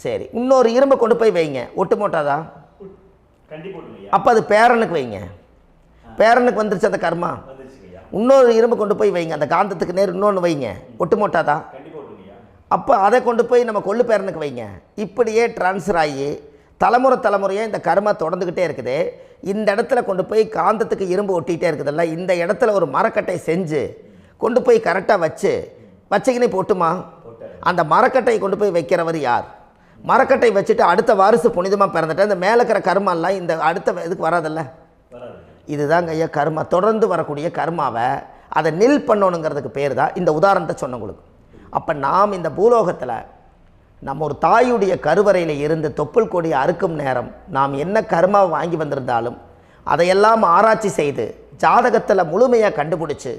சரி, இன்னொரு இரும்பை கொண்டு போய் வைங்க, ஒட்டு மோட்டாதா? அப்போ அது பேரனுக்கு வைங்க, பேரனுக்கு வந்துருச்சு அந்த கர்மா. இன்னொரு இரும்பை கொண்டு போய் வைங்க, அந்த காந்தத்துக்கு நேர் இன்னொன்று வைங்க, ஒட்டு மோட்டாதா? அப்போ அதை கொண்டு போய் நம்ம கொள்ளு பேரனுக்கு வைங்க. இப்படியே டிரான்ஸ்ஃபர் ஆகி தலைமுறையாக இந்த கர்மா தொடர்ந்துக்கிட்டே இருக்குது. இந்த இடத்துல கொண்டு போய் காந்தத்துக்கு இரும்பு ஒட்டிகிட்டே இருக்குதுல்ல, இந்த இடத்துல ஒரு மரக்கட்டை செஞ்சு கொண்டு போய் கரெக்டாக வச்சுக்கினே போட்டுமா? அந்த மரக்கட்டையை கொண்டு போய் வைக்கிறவர் யார்? மரக்கட்டை வச்சுட்டு அடுத்த வாரிசு புனிதமாக பிறந்துட்டு அந்த மேலே இருக்கிற கர்மாலாம் இந்த அடுத்த இதுக்கு வராதில்ல. இதுதாங்க ஐயா கர்மா. தொடர்ந்து வரக்கூடிய கர்மாவை அதை நில் பண்ணணுங்கிறதுக்கு பேர் தான் இந்த உதாரணத்தை சொன்னவங்களுக்கு. அப்போ நாம் இந்த பூலோகத்தில் நம்ம ஒரு தாயுடைய கருவறையில் இருந்து தொப்புள் கொடி அறுக்கும் நேரம் நாம் என்ன கர்மாவை வாங்கி வந்திருந்தாலும் அதையெல்லாம் ஆராய்ச்சி செய்து ஜாதகத்தில் முழுமையாக கண்டுபிடிச்சி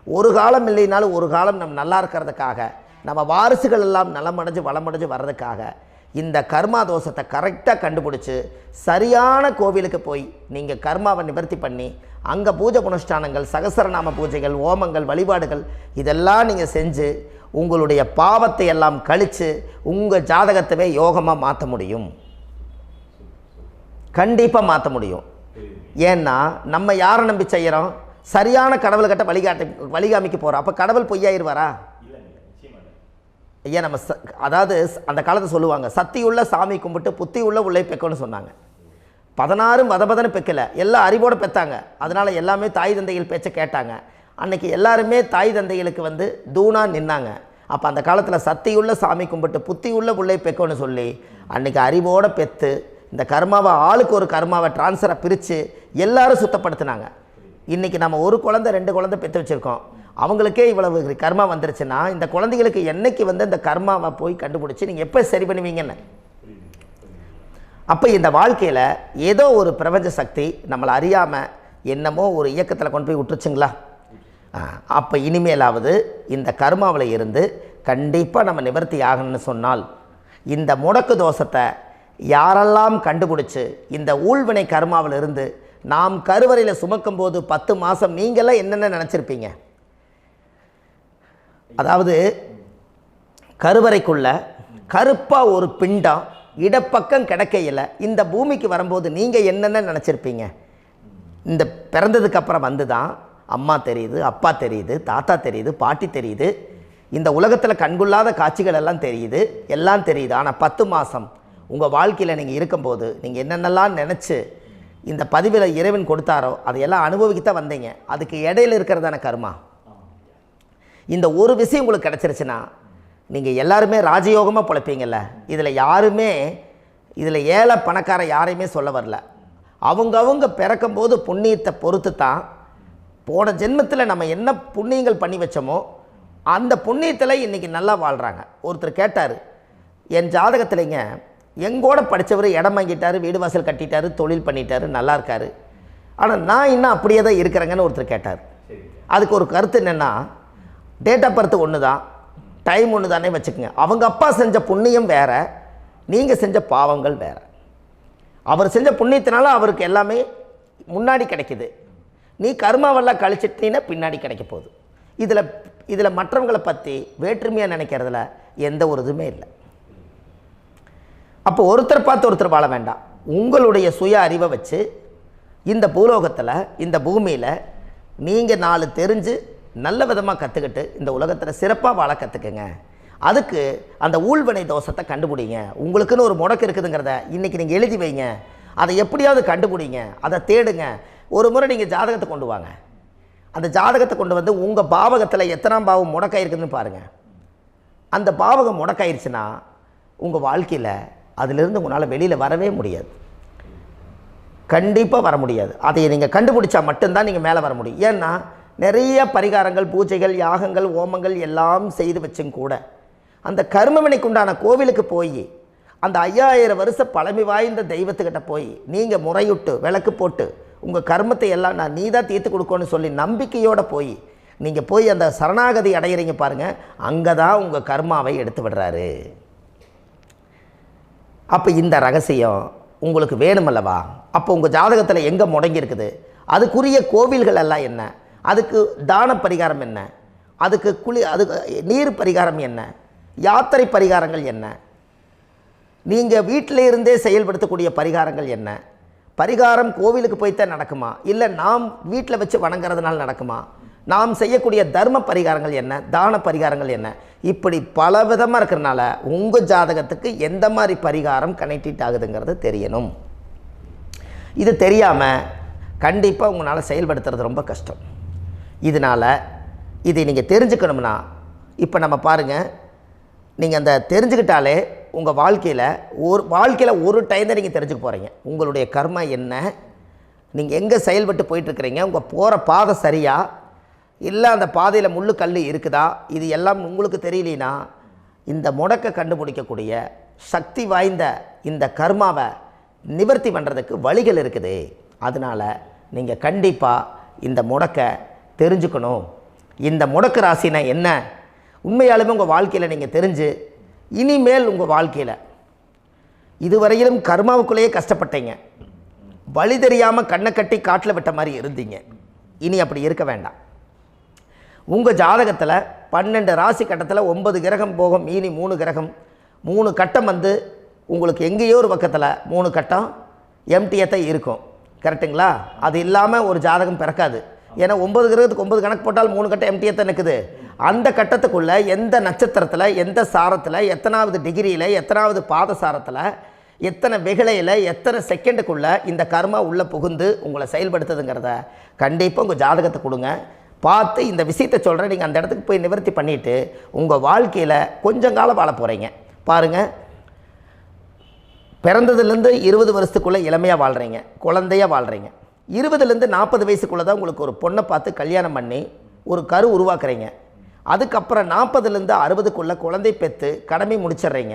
ஒரு காலம் இல்லைனாலும் ஒரு காலம் நம்ம நல்லா இருக்கிறதுக்காக, நம்ம வாரிசுகள் எல்லாம் நலமடைஞ்சு வளமடைஞ்சு வர்றதுக்காக இந்த கர்மா தோஷத்தை கரெக்டாக கண்டுபிடிச்சி சரியான கோவிலுக்கு போய் நீங்கள் கர்மாவை நிவர்த்தி பண்ணி அங்கே பூஜை புனஸ்தானங்கள், சகசரநாம பூஜைகள், ஓமங்கள், வழிபாடுகள் இதெல்லாம் நீங்கள் செஞ்சு உங்களுடைய பாவத்தை எல்லாம் கழித்து உங்கள் ஜாதகத்தவே யோகமாக மாற்ற முடியும். கண்டிப்பாக மாற்ற முடியும். ஏன்னா நம்ம யாரை நம்பி செய்கிறோம்? சரியான கடவுள்கிட்ட வழிகாமிக்க போகிறோம். அப்போ கடவுள் பொய்யாயிருவாரா? ஐயா நம்ம அதாவது அந்த காலத்தை சொல்லுவாங்க, சத்தியுள்ள சாமி கும்பிட்டு புத்தி உள்ள உள்ளே பெக்கணும்னு சொன்னாங்க. 16 வதபதன்னு பெக்கலை, எல்லாம் அறிவோடு பெற்றாங்க. அதனால் எல்லாமே தாய் தந்தைகள் பேச்சை கேட்டாங்க. அன்றைக்கி எல்லாருமே தாய் தந்தைகளுக்கு தூணாக நின்னாங்க. அப்போ அந்த காலத்தில் சத்தியுள்ள சாமி கும்பிட்டு புத்தி உள்ள உள்ளே பெக்கணும்னு சொல்லி அன்றைக்கி அறிவோடு பெற்று இந்த கர்மாவை ஆளுக்கு ஒரு கர்மாவை டிரான்ஸ்ஃபரை பிரித்து எல்லாரும் சுத்தப்படுத்தினாங்க. இன்றைக்கி நம்ம ஒரு குழந்தை 2 குழந்தை பெற்று வச்சுருக்கோம். அவங்களுக்கே இவ்வளவு கர்மா வந்துருச்சுன்னா இந்த குழந்தைகளுக்கு என்னைக்கு இந்த கர்மாவை போய் கண்டுபிடிச்சி நீங்கள் எப்போ சரி பண்ணுவீங்கன்னு. அப்போ இந்த வாழ்க்கையில் ஏதோ ஒரு பிரபஞ்ச சக்தி நம்மளை அறியாமல் என்னமோ ஒரு இயக்கத்தில் கொண்டு போய் விட்டுருச்சுங்களா? அப்போ இனிமேலாவது இந்த கர்மாவில் இருந்து கண்டிப்பாக நம்ம நிவர்த்தி ஆகணும்னு சொன்னால் இந்த முடக்கு தோஷத்தை யாரெல்லாம் கண்டுபிடிச்சி இந்த ஊழ்வினை கர்மாவில் இருந்து நாம் கருவறையில் சுமக்கும் போது 10 மாதம் நீங்களாம் என்னென்ன நினச்சிருப்பீங்க? அதாவது கருவறைக்குள்ள கருப்பாக ஒரு பிண்டம் இடப்பக்கம் கிடக்கையில் இந்த பூமிக்கு வரும்போது நீங்கள் என்னென்ன நினச்சிருப்பீங்க? இந்த பிறந்ததுக்கு அப்புறம் வந்து தான் அம்மா தெரியுது, அப்பா தெரியுது, தாத்தா தெரியுது, பாட்டி தெரியுது, இந்த உலகத்தில் கண்கொள்ளாத காட்சிகள் எல்லாம் தெரியுது, எல்லாம் தெரியுது. ஆனால் 10 மாதம் உங்கள் வாழ்க்கையில் நீங்கள் இருக்கும்போது நீங்கள் என்னென்னலாம் நினச்சி இந்த பதிவில் இறைவன் கொடுத்தாரோ அதையெல்லாம் அனுபவிக்கத்தான் வந்தீங்க. அதுக்கு இடையில இருக்கிறதான கர்மா. இந்த ஒரு விஷயம் உங்களுக்கு கிடச்சிருச்சுன்னா நீங்கள் எல்லாருமே ராஜயோகமாக பிழைப்பீங்கள்ல. இதில் ஏழை பணக்கார யாரையுமே சொல்ல வரல. அவங்க பிறக்கும்போது புண்ணியத்தை பொறுத்து தான் போன ஜென்மத்தில் நம்ம என்ன புண்ணியங்கள் பண்ணி வச்சோமோ அந்த புண்ணியத்தில் இன்றைக்கி நல்லா வாழ்கிறாங்க. ஒருத்தர் கேட்டார், என் ஜாதகத்தில்ங்க எங்கூட படித்தவர் இடம் வாங்கிட்டார், வீடு வாசல் கட்டிட்டார், தொழில் பண்ணிட்டார், நல்லா இருக்கார், ஆனால் நான் இன்னும் அப்படியே தான் இருக்கிறேங்கன்னு ஒருத்தர் கேட்டார். அதுக்கு ஒரு கருத்து என்னென்னா, டேட் ஆஃப் பர்த் ஒன்று தான், டைம் ஒன்று தானே வச்சுக்கோங்க. அவங்க அப்பா செஞ்ச புண்ணியம் வேறு, நீங்கள் செஞ்ச பாவங்கள் வேறு. அவர் செஞ்ச புண்ணியத்தினால அவருக்கு எல்லாமே முன்னாடி கிடைக்குது. நீ கர்மாவெல்லாம் கழிச்சிட்டீன்னா பின்னாடி கிடைக்க போகுது. இதில் மற்றவங்களை பற்றி வேற்றுமையாக நினைக்கிறதுல எந்த ஒரு இதுவுமே இல்லை. அப்போ ஒருத்தர் பார்த்து ஒருத்தர் வாழ வேண்டாம். உங்களுடைய சுய அறிவை வச்சு இந்த பூலோகத்தில் இந்த பூமியில் நீங்கள் 4 தெரிஞ்சு நல்ல விதமாக கற்றுக்கிட்டு இந்த உலகத்தில் சிறப்பாக வாழ கற்றுக்குங்க. அதுக்கு அந்த ஊழ்வினை தோஷத்தை கண்டுபிடிங்க. உங்களுக்குன்னு ஒரு முடக்கு இருக்குதுங்கிறத இன்றைக்கி நீங்கள் எழுதி வைங்க. அதை எப்படியாவது கண்டுபிடிங்க, அதை தேடுங்க. ஒரு முறை நீங்கள் ஜாதகத்தை கொண்டு வாங்க. அந்த ஜாதகத்தை கொண்டு வந்து உங்கள் பாவகத்தில் எத்தனாம் பாவம் முடக்காயிருக்குதுன்னு பாருங்கள். அந்த பாவகம் முடக்காயிருச்சுன்னா உங்கள் வாழ்க்கையில் அதிலிருந்து உங்களால் வெளியில் வரவே முடியாது, கண்டிப்பாக வர முடியாது. அதை நீங்கள் கண்டுபிடிச்சா மட்டும்தான் நீங்கள் மேலே வர முடியும். ஏன்னா நிறைய பரிகாரங்கள், பூஜைகள், யாகங்கள், ஓமங்கள் எல்லாம் செய்து வச்சும் கூட அந்த கர்மவினைக்கு உண்டான கோவிலுக்கு போய் அந்த 5000 வருஷ பழமை வாய்ந்த தெய்வத்துக்கிட்ட போய் நீங்கள் முறையிட்டு விளக்கு போட்டு உங்கள் கர்மத்தை எல்லாம் நான் நீ தான் தீர்த்து கொடுக்கணும்னு சொல்லி நம்பிக்கையோடு நீங்கள் போய் அந்த சரணாகதி அடையிறீங்க பாருங்கள், அங்கே தான் உங்கள் கர்மாவை எடுத்து விடுறாரு. அப்போ இந்த ரகசியம் உங்களுக்கு வேணுமல்லவா? அப்போ உங்கள் ஜாதகத்தில் எங்கே முடங்கி அதுக்குரிய கோவில்கள் எல்லாம் என்ன, அதுக்கு தான பரிகாரம் என்ன, அதுக்கு நீர் பரிகாரம் என்ன, யாத்திரை பரிகாரங்கள் என்ன, நீங்கள் வீட்டில் இருந்தே செயல்படுத்தக்கூடிய பரிகாரங்கள் என்ன, பரிகாரம் கோவிலுக்கு போய்த்தான் நடக்குமா, இல்லை நாம் வீட்டில் வச்சு வணங்குறதுனால நடக்குமா, நாம் செய்யக்கூடிய தர்ம பரிகாரங்கள் என்ன, தான பரிகாரங்கள் என்ன, இப்படி பல விதமாக இருக்கிறனால உங்கள் ஜாதகத்துக்கு எந்த மாதிரி பரிகாரம் கனெக்ட் ஆகுதுங்கிறது தெரியணும். இது தெரியாமல் கண்டிப்பாக உங்களால் செயல்படுத்துறது ரொம்ப கஷ்டம். இதனால் இதை நீங்கள் தெரிஞ்சுக்கணும்னா இப்போ நம்ம பாருங்கள், நீங்கள் அந்த தெரிஞ்சுக்கிட்டாலே உங்கள் வாழ்க்கையில் ஒரு டைம் தான் நீங்கள் தெரிஞ்சுக்க போகிறீங்க. உங்களுடைய கர்மா என்ன, நீங்கள் எங்கே செயல்பட்டு போயிட்டுருக்கிறீங்க, உங்கள் போகிற பாதை சரியா இல்லை அந்த பாதையில் முள்ளு கல் இருக்குதா, இது எல்லாம் உங்களுக்கு தெரியலனா இந்த முடக்கை கண்டுபிடிக்கக்கூடிய சக்தி வாய்ந்த இந்த கர்மாவை நிவர்த்தி பண்ணுறதுக்கு வழிகள் இருக்குது. அதனால் நீங்கள் கண்டிப்பாக இந்த முடக்கை தெரிஞ்சுக்கணும். இந்த முடக்கு ராசினா என்ன உண்மையாலுமே உங்கள் வாழ்க்கையில் நீங்கள் தெரிஞ்சு இனிமேல் உங்கள் வாழ்க்கையில் இதுவரையிலும் கர்மாவுக்குள்ளேயே கஷ்டப்பட்டீங்க, வழி தெரியாமல் கண்ணை கட்டி காட்டில் விட்ட மாதிரி இருந்தீங்க. இனி அப்படி இருக்க வேண்டாம். உங்கள் ஜாதகத்தில் 12 ராசி கட்டத்தில் 9 கிரகம் போகும், மீனி 3 கிரகம், 3 கட்டம் உங்களுக்கு எங்கேயோ ஒரு பக்கத்தில் 3 கட்டம் எம்டியாக தான் இருக்கும். கரெக்டுங்களா? அது இல்லாமல் ஒரு ஜாதகம் பிறக்காது. ஏன்னா 9 கிரகத்துக்கு 9 கணக்கு போட்டால் 3 கட்டம் எம்டியாக தான் நிற்குது. அந்த கட்டத்துக்குள்ளே எந்த நட்சத்திரத்தில், எந்த சாரத்தில், எத்தனாவது டிகிரியில், எத்தனாவது பாதசாரத்தில், எத்தனை வெகுளையில், எத்தனை செகண்டுக்குள்ளே இந்த கர்மா உள்ளே புகுந்து உங்களை செயல்படுத்துதுங்கிறத கண்டிப்பாக உங்கள் ஜாதகத்தை கொடுங்க. பார்த்து இந்த விஷயத்தை சொல்கிறேன், நீங்கள் அந்த இடத்துக்கு போய் நிவர்த்தி பண்ணிவிட்டு உங்கள் வாழ்க்கையில் கொஞ்சம் காலம் வாழ போகிறீங்க. பாருங்கள், பிறந்ததுலேருந்து 20 வருஷத்துக்குள்ளே இளமையாக வாழ்கிறீங்க, குழந்தையாக வாழ்கிறீங்க. 20லேருந்து 40 வயசுக்குள்ளே தான் உங்களுக்கு ஒரு பொண்ணை பார்த்து கல்யாணம் பண்ணி ஒரு கரு உருவாக்குறீங்க. அதுக்கப்புறம் 40லேருந்து 60க்குள்ளே குழந்தை பெற்று கடமை முடிச்சிடுறீங்க.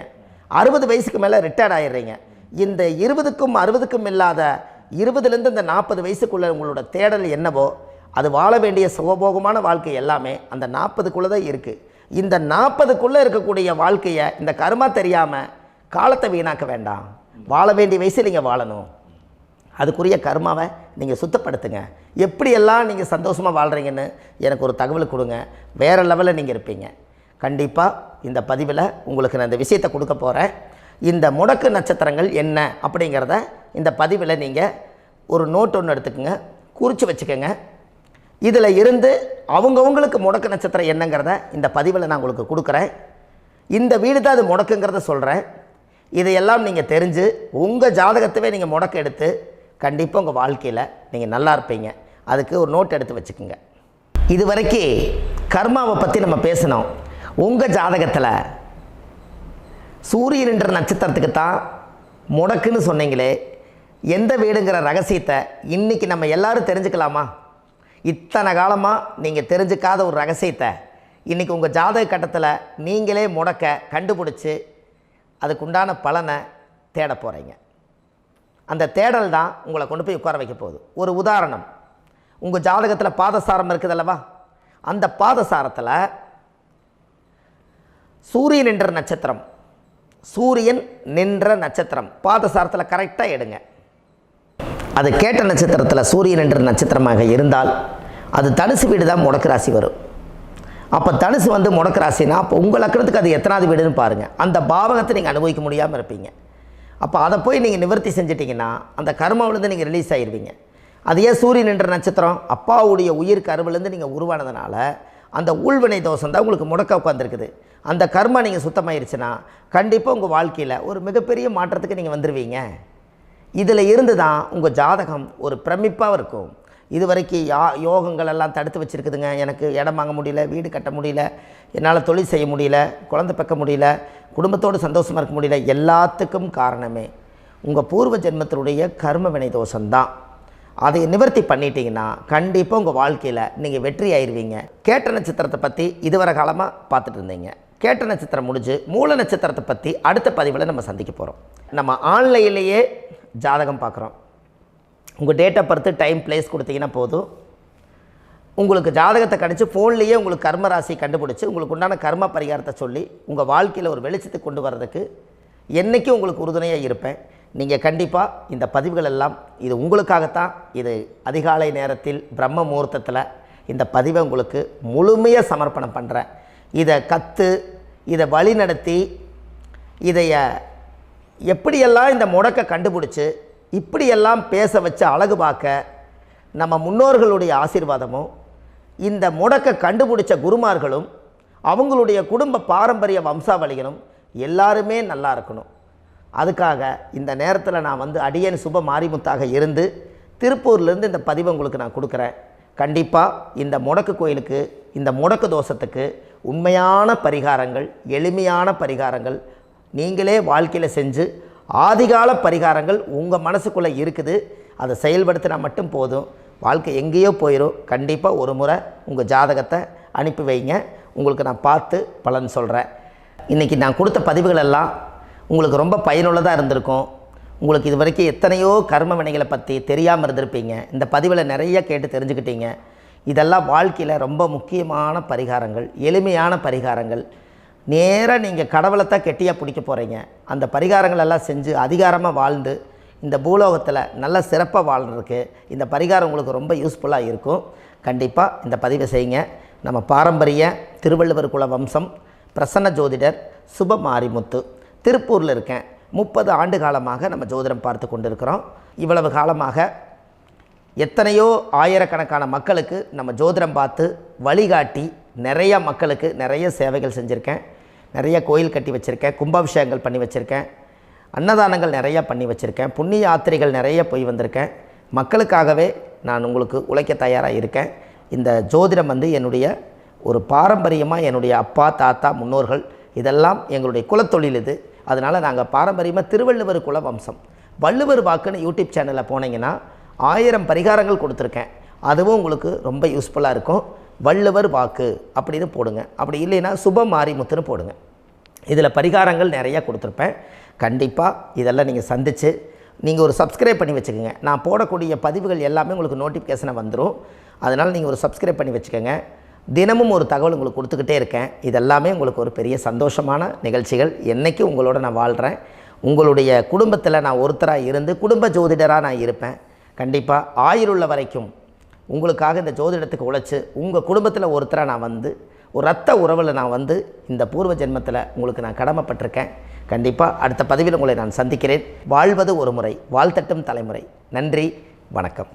60 வயசுக்கு மேலே ரிட்டையர்ட் ஆகிடுறீங்க. இந்த 20க்கும் 60க்கும் இல்லாத 20லேருந்து இந்த 40 வயசுக்குள்ளே உங்களோட தேடல் என்னவோ அது வாழ வேண்டிய சுகபோகமான வாழ்க்கை எல்லாமே அந்த 40க்குள்ளே தான் இருக்குது. இந்த 40க்குள்ளே இருக்கக்கூடிய வாழ்க்கையை இந்த கர்மா தெரியாமல் காலத்தை வீணாக்க வேண்டாம். வாழ வேண்டிய வயசில் நீங்கள் வாழணும். அதுக்குரிய கர்மாவை நீங்கள் சுத்தப்படுத்துங்க. எப்படியெல்லாம் நீங்கள் சந்தோஷமாக வாழ்கிறீங்கன்னு எனக்கு ஒரு தகவல் கொடுங்க. வேறு லெவலில் நீங்கள் இருப்பீங்க. கண்டிப்பாக இந்த பதிவில் உங்களுக்கு நான் இந்த விஷயத்தை கொடுக்க போகிறேன். இந்த முடக்கு நட்சத்திரங்கள் என்ன அப்படிங்கிறத இந்த பதிவில் நீங்கள் ஒரு நோட் ஒன்று எடுத்துக்கோங்க, குறித்து வச்சுக்கோங்க. இதில் இருந்து அவங்கவுங்களுக்கு முடக்கு நட்சத்திரம் என்னங்கிறத இந்த பதிவில் நான் உங்களுக்கு கொடுக்குறேன். இந்த வீடு தான் அது முடக்குங்கிறத சொல்கிறேன். இதையெல்லாம் நீங்கள் தெரிஞ்சு உங்கள் ஜாதகத்தவே நீங்கள் முடக்கு எடுத்து கண்டிப்பாக உங்கள் வாழ்க்கையில் நீங்கள் நல்லா இருப்பீங்க. அதுக்கு ஒரு நோட் எடுத்து வச்சுக்கோங்க. இது வரைக்கும் கர்மாவை பற்றி நம்ம பேசினோம். உங்கள் ஜாதகத்தில் சூரியன் என்ற நட்சத்திரத்துக்கு தான் முடக்குன்னு சொன்னீங்களே, எந்த வீடுங்கிற ரகசியத்தை இன்றைக்கி நம்ம எல்லோரும் தெரிஞ்சுக்கலாமா? இத்தனை காலமாக நீங்கள் தெரிஞ்சுக்காத ஒரு ரகசியத்தை இன்றைக்கி உங்கள் ஜாதக கட்டத்தில் நீங்களே முடக்க கண்டுபிடிச்சி அதுக்குண்டான பலனை தேட போகிறீங்க. அந்த தேடல் தான் உங்களை கொண்டு போய் உட்கார வைக்க போகுது. ஒரு உதாரணம், உங்கள் ஜாதகத்தில் பாதசாரம் இருக்குது அல்லவா? அந்த பாதசாரத்தில் சூரியன் என்ற நட்சத்திரம், சூரியன் நின்ற நட்சத்திரம் பாதசாரத்தில் கரெக்டாக எடுங்க. அது கேட்ட நட்சத்திரத்தில் சூரியன் என்ற நட்சத்திரமாக இருந்தால் அது தனுசு வீடு தான் முடக்கு ராசி வரும். அப்போ தனுசு வந்து முடக்கு ராசினா அப்போ உங்கள் லக்கணத்துக்கு அது எத்தனாவது வீடுன்னு பாருங்கள். அந்த பாவகத்தை நீங்கள் அனுபவிக்க முடியாமல் இருப்பீங்க. அப்போ அதை போய் நீங்கள் நிவர்த்தி செஞ்சிட்டிங்கன்னா அந்த கர்மாவிலேருந்து நீங்கள் ரிலீஸ் ஆகிடுவீங்க. அது ஏன் சூரியன் என்ற நட்சத்திரம் அப்பாவுடைய உயிர் கருவிலேருந்து நீங்கள் உருவானதுனால அந்த உள்வினை தோஷம் தான் உங்களுக்கு முடக்க உட்காந்துருக்குது. அந்த கர்மா நீங்கள் சுத்தமாயிருச்சுன்னா கண்டிப்பாக உங்கள் வாழ்க்கையில் ஒரு மிகப்பெரிய மாற்றத்துக்கு நீங்கள் வந்துடுவீங்க. இதில் இருந்து தான் உங்கள் ஜாதகம் ஒரு பிரமிப்பாக இருக்கும். இது வரைக்கும் யோகங்கள் எல்லாம் தடுத்து வச்சுருக்குதுங்க. எனக்கு இடம் வாங்க முடியல, வீடு கட்ட முடியல, என்னால் தொழில் செய்ய முடியல, குழந்தை பெக்க முடியல, குடும்பத்தோடு சந்தோஷமாக இருக்க முடியல. எல்லாத்துக்கும் காரணமே உங்கள் பூர்வ ஜென்மத்தினுடைய கர்ம வினை தோஷம்தான். அதை நிவர்த்தி பண்ணிட்டீங்கன்னா கண்டிப்பாக உங்கள் வாழ்க்கையில் நீங்கள் வெற்றி ஆயிடுவீங்க. கேட்ட நட்சத்திரத்தை பற்றி இதுவரை காலமாக பார்த்துட்டு இருந்தீங்க. கேட்ட நட்சத்திரம் முடிஞ்சு மூல நட்சத்திரத்தை பற்றி அடுத்த பதிவில் நம்ம சந்திக்க போகிறோம். நம்ம ஆன்லைன்லேயே ஜாதகம் பார்க்குறோம். உங்கள் date of birth, time, place கொடுத்தீங்கன்னா போதும். உங்களுக்கு ஜாதகத்தை கணிச்சு ஃபோன்லேயே உங்களுக்கு கர்ம ராசி கண்டுபிடிச்சி உங்களுக்கு உண்டான கர்ம பரிகாரத்தை சொல்லி உங்கள் வாழ்க்கையில் ஒரு வெளிச்சத்துக்கு கொண்டு வர்றதுக்கு என்றைக்கும் உங்களுக்கு உறுதுணையாக இருப்பேன். நீங்கள் கண்டிப்பாக இந்த பதிவுகள் எல்லாம் இது உங்களுக்காகத்தான். இது அதிகாலை நேரத்தில் பிரம்ம முகூர்த்தத்தில் இந்த பதிவை உங்களுக்கு முழுமையாக சமர்ப்பணம் பண்ணுறேன். இதை கற்று இதை வழி நடத்தி இதைய எப்படியெல்லாம் இந்த முடக்க கண்டுபிடிச்சி இப்படியெல்லாம் பேச வச்சு அழகு பார்க்க நம்ம முன்னோர்களுடைய ஆசீர்வாதமும் இந்த முடக்க கண்டுபிடிச்ச குருமார்களும் அவங்களுடைய குடும்ப பாரம்பரிய வம்சாவளிகளும் எல்லாருமே நல்லா இருக்கணும். அதுக்காக இந்த நேரத்தில் நான் வந்து அடியேன் சுப மாரிமுத்தாக இருந்து திருப்பூர்லேருந்து இந்த பதிவை உங்களுக்கு நான் கொடுக்குறேன். கண்டிப்பாக இந்த முடக்கு கோயிலுக்கு, இந்த முடக்கு தோஷத்துக்கு உண்மையான பரிகாரங்கள், எளிமையான பரிகாரங்கள் நீங்களே வாழ்க்கையில் செஞ்சு ஆதிகால பரிகாரங்கள் உங்கள் மனசுக்குள்ளே இருக்குது. அதை செயல்படுத்தினா மட்டும் போதும், வாழ்க்கை எங்கேயோ போயிடும். கண்டிப்பாக ஒரு முறை உங்கள் ஜாதகத்தை அனுப்பி வைங்க, உங்களுக்கு நான் பார்த்து பலன் சொல்கிறேன். இன்றைக்கி நான் கொடுத்த பதிவுகள் எல்லாம் உங்களுக்கு ரொம்ப பயனுள்ளதாக இருந்திருக்கும். உங்களுக்கு இது வரைக்கும் எத்தனையோ கர்ம வினைகளை பற்றி தெரியாமல் இருந்திருப்பீங்க. இந்த பதிவில் நிறைய கேட்டு தெரிஞ்சுக்கிட்டீங்க. இதெல்லாம் வாழ்க்கையில் ரொம்ப முக்கியமான பரிகாரங்கள், எளிமையான பரிகாரங்கள். நேராக நீங்கள் கடவுளைத்தான் கெட்டியாக பிடிக்க போகிறீங்க. அந்த பரிகாரங்கள் எல்லாம் செஞ்சு அதிகாரமாக வாழ்ந்து இந்த பூலோகத்தில் நல்ல சிறப்பாக வாழ்கிறதுக்கு இந்த பரிகாரம் உங்களுக்கு ரொம்ப யூஸ்ஃபுல்லாக இருக்கும். கண்டிப்பாக இந்த பதிவை செய்யுங்க. நம்ம பாரம்பரிய திருவள்ளுவர் குல வம்சம், பிரசன்ன ஜோதிடர் சுப மாரிமுத்து, திருப்பூரில் இருக்கேன். 30 ஆண்டு காலமாக நம்ம ஜோதிடம் பார்த்து கொண்டு இருக்கிறோம். இவ்வளவு காலமாக எத்தனையோ ஆயிரக்கணக்கான மக்களுக்கு நம்ம ஜோதிடம் பார்த்து வழிகாட்டி நிறைய மக்களுக்கு நிறைய சேவைகள் செஞ்சுருக்கேன். நிறைய கோயில் கட்டி வச்சுருக்கேன், கும்பாபிஷேகங்கள் பண்ணி வச்சுருக்கேன், அன்னதானங்கள் நிறையா பண்ணி வச்சுருக்கேன், புண்ணிய யாத்திரைகள் நிறைய போய் வந்திருக்கேன். மக்களுக்காகவே நான் உங்களுக்கு உழைக்க தயாராக இருக்கேன். இந்த ஜோதிடம் வந்து என்னுடைய ஒரு பாரம்பரியமாக, என்னுடைய அப்பா தாத்தா முன்னோர்கள் இதெல்லாம் எங்களுடைய குலத்தொழில் இது. அதனால் நாங்கள் பாரம்பரியமாக திருவள்ளுவர் குல வம்சம். வள்ளுவர் வாக்குன்னு யூடியூப் சேனலில் போனீங்கன்னா 1000 பரிகாரங்கள் கொடுத்துருக்கேன். அதுவும் உங்களுக்கு ரொம்ப யூஸ்ஃபுல்லாக இருக்கும். வள்ளுவர் வாக்கு அப்படின்னு போடுங்க, அப்படி இல்லைன்னா சுப மாரிமுத்துன்னு போடுங்க. இதில் பரிகாரங்கள் நிறையா கொடுத்துருப்பேன். கண்டிப்பாக இதெல்லாம் நீங்கள் சந்தித்து நீங்கள் ஒரு சப்ஸ்கிரைப் பண்ணி வச்சுக்கோங்க. நான் போடக்கூடிய பதிவுகள் எல்லாமே உங்களுக்கு நோட்டிஃபிகேஷனை வந்துடும். அதனால் நீங்கள் ஒரு சப்ஸ்கிரைப் பண்ணி வச்சுக்கோங்க. தினமும் ஒரு தகவல் உங்களுக்கு கொடுத்துக்கிட்டே இருக்கேன். இதெல்லாமே உங்களுக்கு ஒரு பெரிய சந்தோஷமான நிகழ்ச்சிகள். என்றைக்கும் உங்களோட நான் வாழ்கிறேன். உங்களுடைய குடும்பத்தில் நான் ஒருத்தராக இருந்து குடும்ப ஜோதிடராக நான் இருப்பேன். கண்டிப்பாக ஆயுளுள்ள வரைக்கும் உங்களுக்காக இந்த ஜோதிடத்துக்கு உழைச்சி உங்கள் குடும்பத்தில் ஒருத்தராக நான் வந்து ஒரு ரத்த உறவில் நான் வந்து இந்த பூர்வ ஜென்மத்தில் உங்களுக்கு நான் கடமைப்பட்டிருக்கேன். கண்டிப்பாக அடுத்த பதிவில் உங்களை நான் சந்திக்கிறேன். வாழ்வது ஒரு முறை, வாழ்த்தட்டும் தலைமுறை. நன்றி, வணக்கம்.